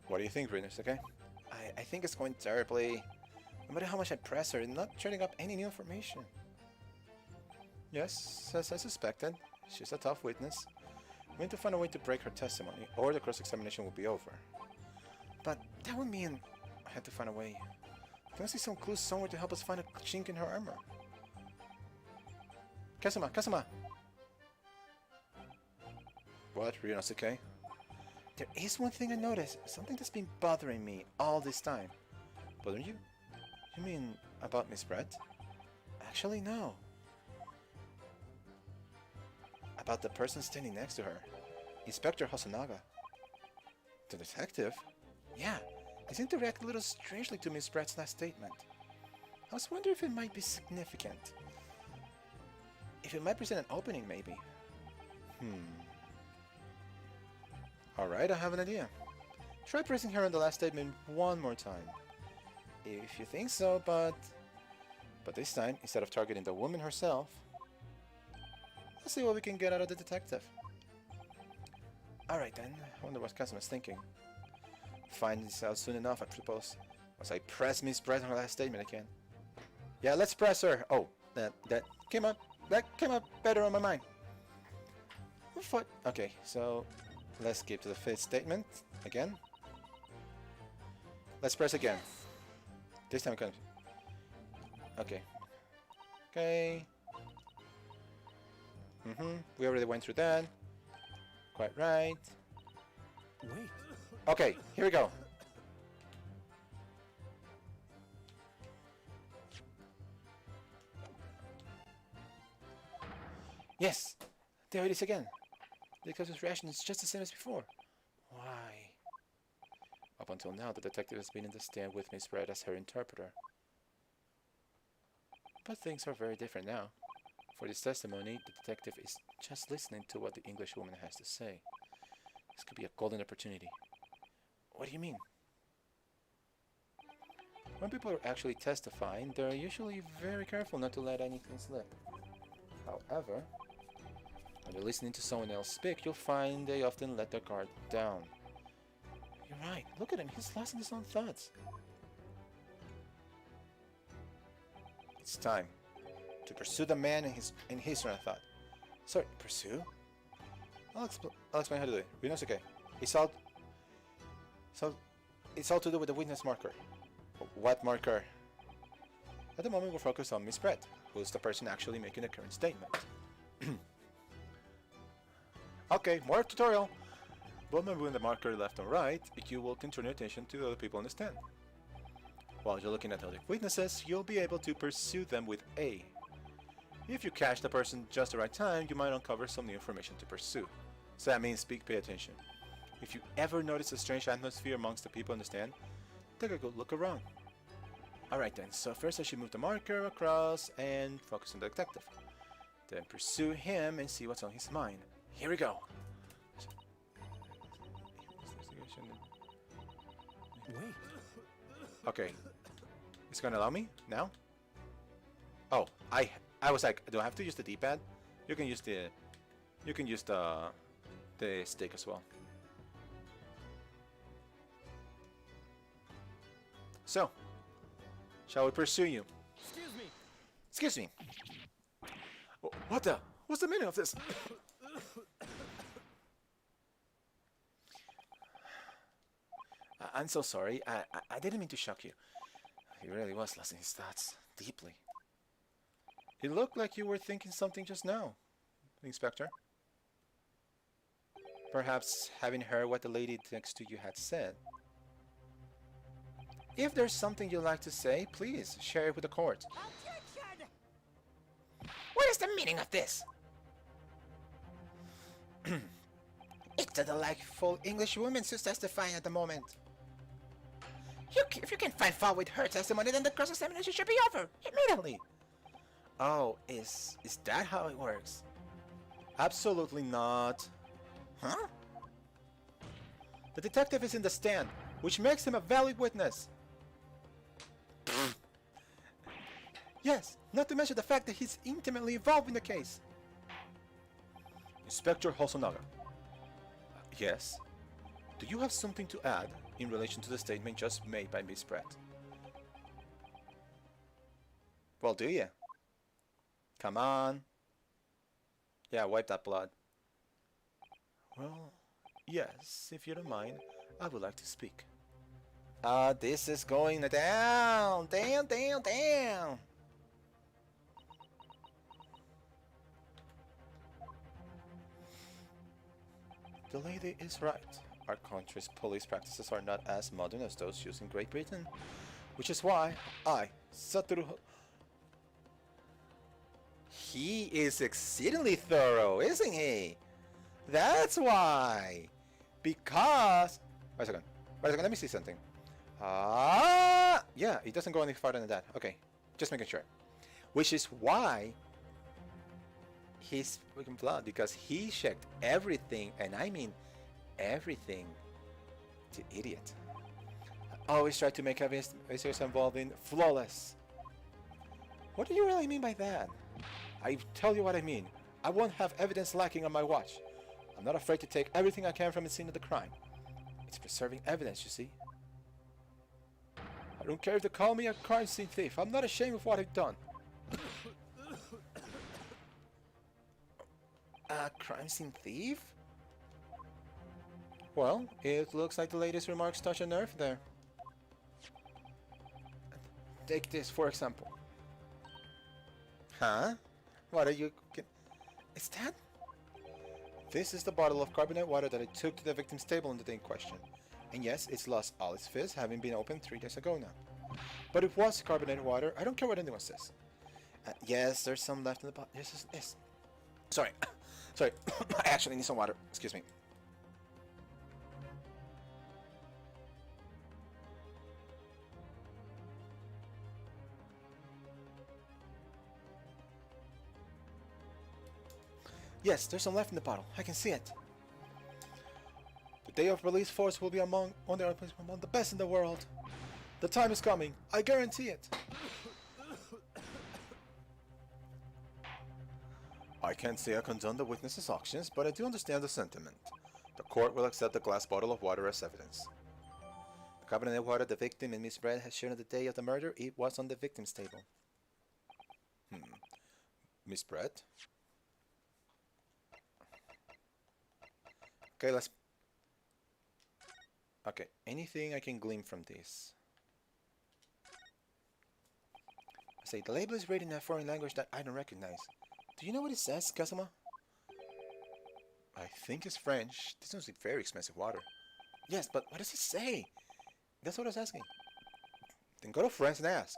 What do you think, Rinnosuke? I think it's going terribly. No matter how much I press her, not turning up any new information. Yes, as I suspected, she's a tough witness. We need to find a way to break her testimony, or the cross-examination will be over. But that would mean I had to find a way. Can I see some clues somewhere to help us find a chink in her armor? Kazuma! What, Rinnosuke? There is one thing I noticed, something that's been bothering me all this time. Bothering you? You mean about Miss Brett? Actually, no. About the person standing next to her. Inspector Hosonaga. The detective? Yeah, he seemed to react a little strangely to Miss Brett's last statement. I was wondering if it might be significant. If it might present an opening, maybe. Alright, I have an idea. Try pressing her on the last statement one more time. If you think so, but this time, instead of targeting the woman herself, let's see what we can get out of the detective. Alright then, I wonder what Kazuma's thinking. Find this out soon enough, I suppose. Once I press Miss Brett on her last statement again. Yeah, let's press her. Oh, that came up better on my mind. Okay, so let's skip to the fifth statement again. Let's press again. This time it comes. Okay. We already went through that. Quite right. Wait. Okay, here we go. Yes! There it is again. The detective's reaction is just the same as before. Why? Up until now, the detective has been in the stand with Miss Brett as her interpreter. But things are very different now. For this testimony, the detective is just listening to what the English woman has to say. This could be a golden opportunity. What do you mean? When people are actually testifying, they're usually very careful not to let anything slip. However, when you're listening to someone else speak, you'll find they often let their guard down. You're right, look at him, he's lost in his own thoughts. It's time to pursue the man in his train of thought. Sorry, pursue? I'll explain how to do it. Rinnosuke, it's all to do with the witness marker. What marker? At the moment, we're focused on Miss Brett, who's the person actually making the current statement. Okay, more tutorial. While moving the marker left and right, you will turn your attention to the other people in the stand. While you're looking at other witnesses, you'll be able to pursue them with A. If you catch the person just the right time, you might uncover some new information to pursue. So that means pay attention. If you ever notice a strange atmosphere amongst the people in the stand, take a good look around. Alright then, so first I should move the marker across and focus on the detective. Then pursue him and see what's on his mind. Here we go. Wait. Okay. It's gonna allow me now? Oh, I was like, do I have to use the D-pad? You can use the stick as well. So, shall we pursue you? Excuse me. Excuse me. What the? What's the meaning of this? I'm so sorry. I didn't mean to shock you. He really was losing his thoughts deeply. It looked like you were thinking something just now, Inspector. Perhaps having heard what the lady next to you had said. If there's something you'd like to say, please share it with the court. What is the meaning of this? It's a delightful English woman who's testifying at the moment. If you can find fault with her testimony, then the cross-examination should be over immediately. Oh, is that how it works? Absolutely not. Huh? The detective is in the stand, which makes him a valid witness. Yes, not to mention the fact that he's intimately involved in the case. Inspector Hosonaga. Yes? Do you have something to add in relation to the statement just made by Miss Pratt? Well, do you? Come on. Yeah, wipe that blood. Well, yes, if you don't mind, I would like to speak. This is going down. Down. The lady is right. Our country's police practices are not as modern as those used in Great Britain, which is why I, Satoru... He is exceedingly thorough, isn't he? That's why. Because... Wait a second, let me see something. Yeah, it doesn't go any farther than that. Okay, just making sure. Which is why he's freaking flawed, because he checked everything, and I mean everything. The idiot. I always try to make evidence involving flawless. What do you really mean by that? I tell you what I mean. I won't have evidence lacking on my watch. I'm not afraid to take everything I can from the scene of the crime. It's preserving evidence, you see. I don't care if they call me a crime scene thief. I'm not ashamed of what I've done. A crime scene thief? Well, it looks like the latest remarks touch a nerve there. Take this, for example. Huh? What are you... Is that... This is the bottle of carbonated water that I took to the victim's table on the day in question. And yes, it's lost all its fizz, having been opened 3 days ago now. But it was carbonated water. I don't care what anyone says. Yes, there's some left in the bottle. Yes. Sorry. Sorry. I actually need some water. Excuse me. Yes, there's some left in the bottle. I can see it. The day of release force will be among the best in the world. The time is coming. I guarantee it. I can't say I condone the witness's actions, but I do understand the sentiment. The court will accept the glass bottle of water as evidence. The carbonated water the victim and Miss Brett has shared on the day of the murder, it was on the victim's table. Miss Brett? Okay, let's... Okay, anything I can glean from this? I say, the label is written in a foreign language that I don't recognize. Do you know what it says, Kazuma? I think it's French. This must be very expensive water. Yes, but what does it say? That's what I was asking. Then go to France and ask.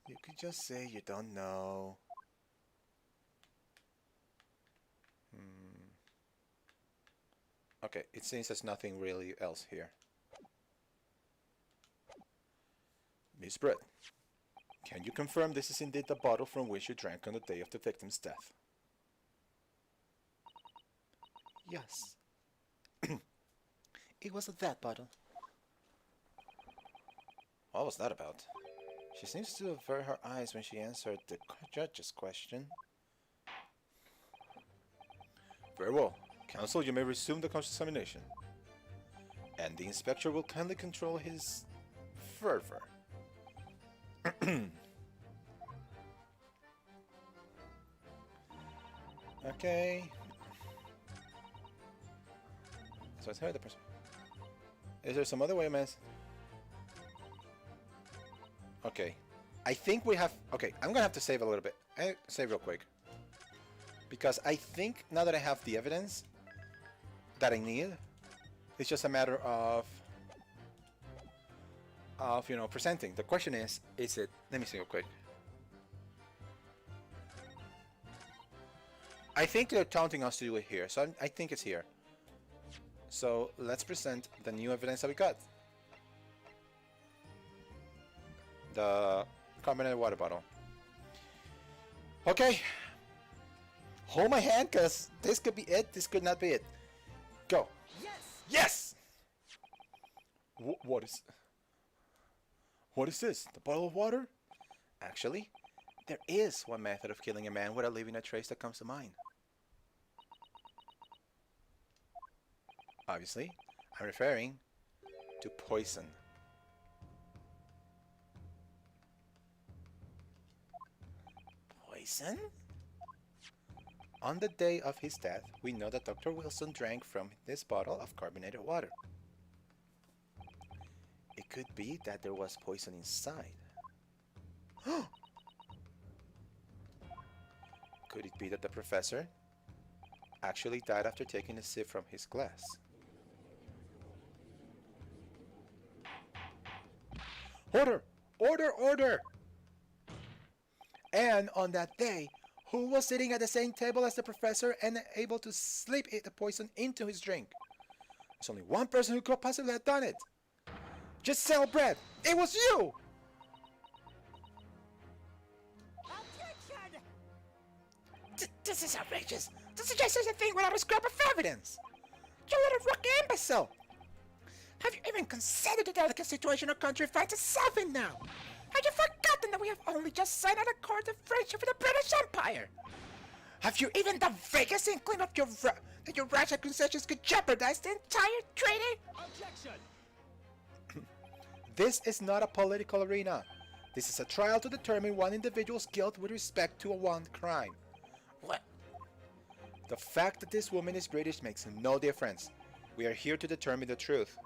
You could just say you don't know. Okay, it seems there's nothing really else here. Miss Brett, Can you confirm this is indeed the bottle from which you drank on the day of the victim's death? Yes. It was that bottle. What was that about? She seems to avert her eyes when she answered the judge's question. Very well. Counsel, you may resume the cross-examination. And the inspector will kindly control his fervor. Okay. So it's her, the person. Is there some other way, man? Okay. I think we have... Okay, I'm gonna have to save a little bit. Save real quick. Because I think now that I have the evidence that I need, it's just a matter of you know, presenting. The question is it... Let me see real quick. I think they're taunting us to do it here, so I think it's here. So let's present the new evidence that we got. The carbonated water bottle. Okay. Hold my hand, cause this could be it. This could not be it. Go. Yes! Yes. What is this? The bottle of water? Actually, there is one method of killing a man without leaving a trace that comes to mind. Obviously, I'm referring to poison. Poison? On the day of his death, we know that Dr. Wilson drank from this bottle of carbonated water. It could be that there was poison inside. Could it be that the professor actually died after taking a sip from his glass? Order! Order! Order! And on that day, who was sitting at the same table as the professor and able to slip the poison into his drink? There's only one person who could possibly have done it. Giselle Brett! It was you! Objection! This is outrageous! To suggest such a thing without a scrap of evidence! You little rookie imbecile! Have you even considered the delicate situation our country finds itself in now? Have you forgotten that we have only just signed an accord of friendship with the British Empire? Have you even the vaguest inkling of that your rash accusations could jeopardize the entire treaty? Objection! This is not a political arena. This is a trial to determine one individual's guilt with respect to one crime. What? The fact that this woman is British makes no difference. We are here to determine the truth.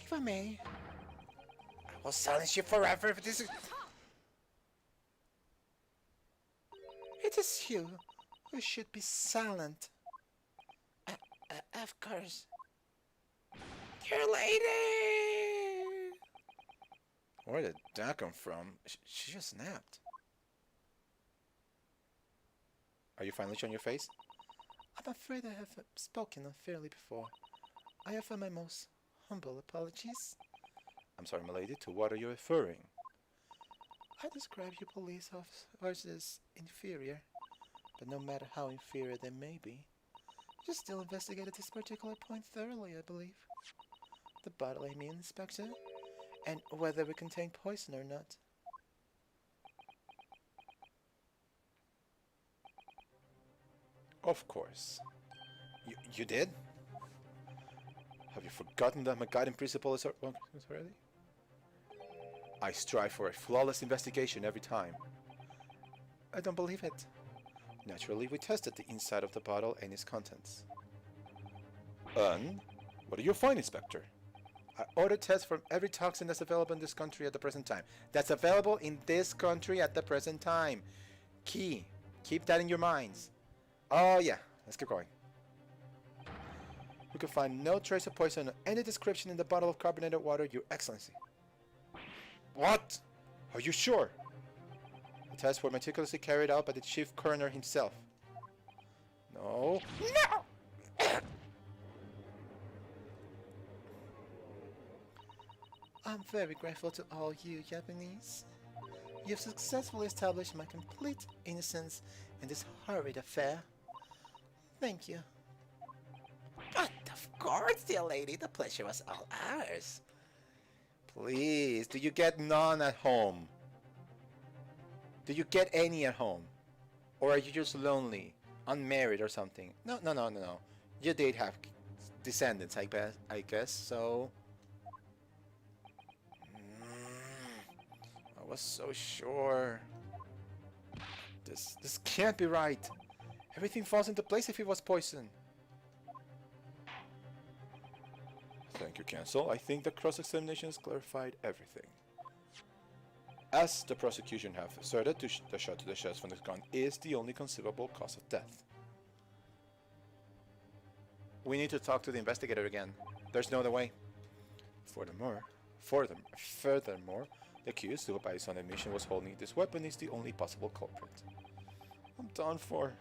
If I may, I will silence you forever if this is... It is you who should be silent. Of course. Dear lady! Where did that come from? She just snapped. Are you finally showing your face? I'm afraid I have spoken unfairly before. I offer my most humble apologies. I'm sorry, milady. To what are you referring? I describe you police officers as inferior, but no matter how inferior they may be, you still investigated this particular point thoroughly, I believe. The bottle, I mean, Inspector, and whether it contained poison or not. Of course. You did? Have you forgotten that my guiding principle is already? I strive for a flawless investigation every time. I don't believe it. Naturally, we tested the inside of the bottle and its contents. And? What do you find, Inspector? I ordered tests from every toxin that's available in this country at the present time. That's available in this country at the present time. Key. Keep that in your minds. Oh yeah, let's keep going. We could find no trace of poison or any description in the bottle of carbonated water, Your Excellency. What? Are you sure? The tests were meticulously carried out by the chief coroner himself. No. No! I'm very grateful to all you Japanese. You've successfully established my complete innocence in this horrid affair. Thank you. But of course, dear lady, the pleasure was all ours. Please, do you get none at home? Do you get any at home? Or are you just lonely, unmarried or something? No, no, no, no, no. You did have descendants, I guess, so... I was so sure. This can't be right. Everything falls into place if it was poison. Thank you, Counsel. I think the cross-examination has clarified everything. As the prosecution have asserted, the shot to the chest from the gun is the only conceivable cause of death. We need to talk to the investigator again. There's no other way. Furthermore, the accused, who by his own admission was holding this weapon, is the only possible culprit. I'm done for.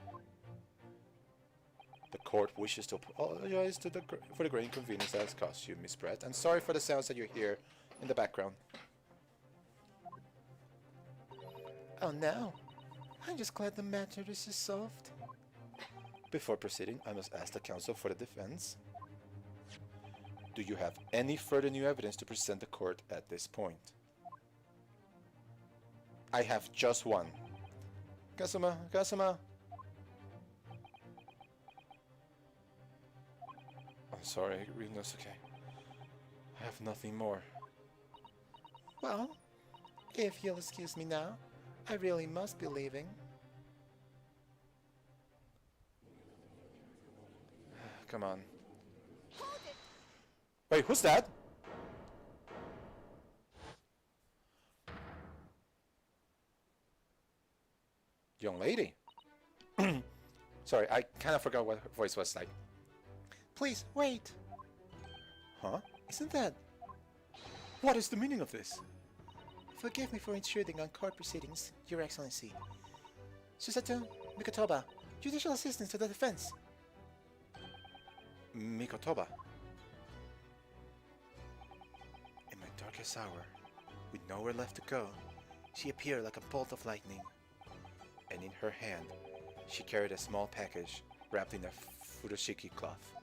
The court wishes to apologize for the great inconvenience that has caused you, Miss Brett, and sorry for the sounds that you hear in the background. Oh no. I'm just glad the matter is resolved. Before proceeding, I must ask the counsel for the defense. Do you have any further new evidence to present the court at this point? I have just one. Kazuma. I'm sorry, Ryunosuke. I have nothing more. Well, if you'll excuse me now, I really must be leaving. Come on. Wait, who's that? Young lady. Sorry, I kind of forgot what her voice was like. Please, wait. Huh? Isn't that... What is the meaning of this? Forgive me for intruding on court proceedings, Your Excellency. Susato Mikotoba, Judicial Assistant to the Defense. Mikotoba. In my darkest hour, with nowhere left to go, she appeared like a bolt of lightning. And in her hand, she carried a small package wrapped in a furoshiki cloth.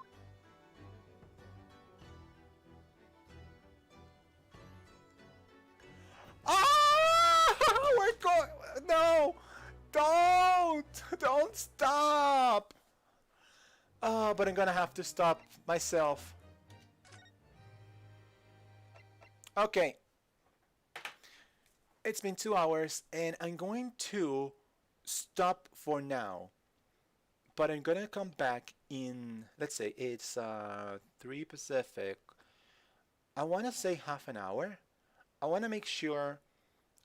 Ah! We're going. No! Don't stop! Oh, but I'm gonna have to stop myself. Okay. It's been 2 hours, and I'm going to stop for now. But I'm gonna come back in, let's say it's 3 Pacific. I want to say half an hour. I want to make sure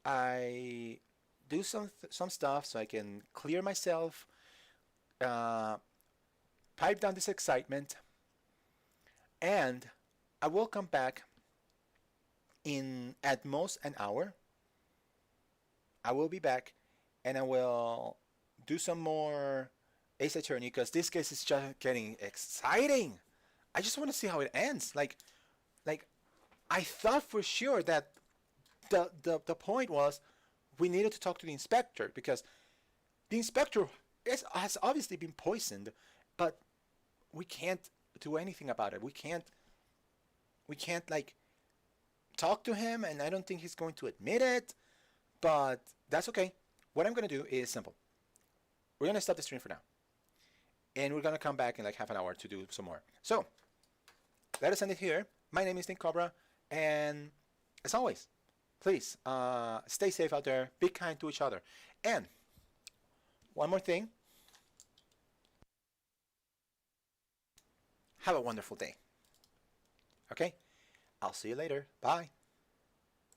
I do some stuff so I can clear myself, pipe down this excitement, and I will come back in at most an hour. I will be back, and I will do some more Ace Attorney, because this case is just getting exciting. I just want to see how it ends. Like I thought for sure that the point was we needed to talk to the inspector, because the inspector has obviously been poisoned, but we can't do anything about it. We can't like talk to him, and I don't think he's going to admit it, but that's okay. What I'm going to do is simple. We're going to stop the stream for now, and we're going to come back in like half an hour to do some more. So let us end it here. My name is Nick Cobra, and as always, please stay safe out there, be kind to each other, and one more thing, have a wonderful day. Okay, I'll see you later. Bye.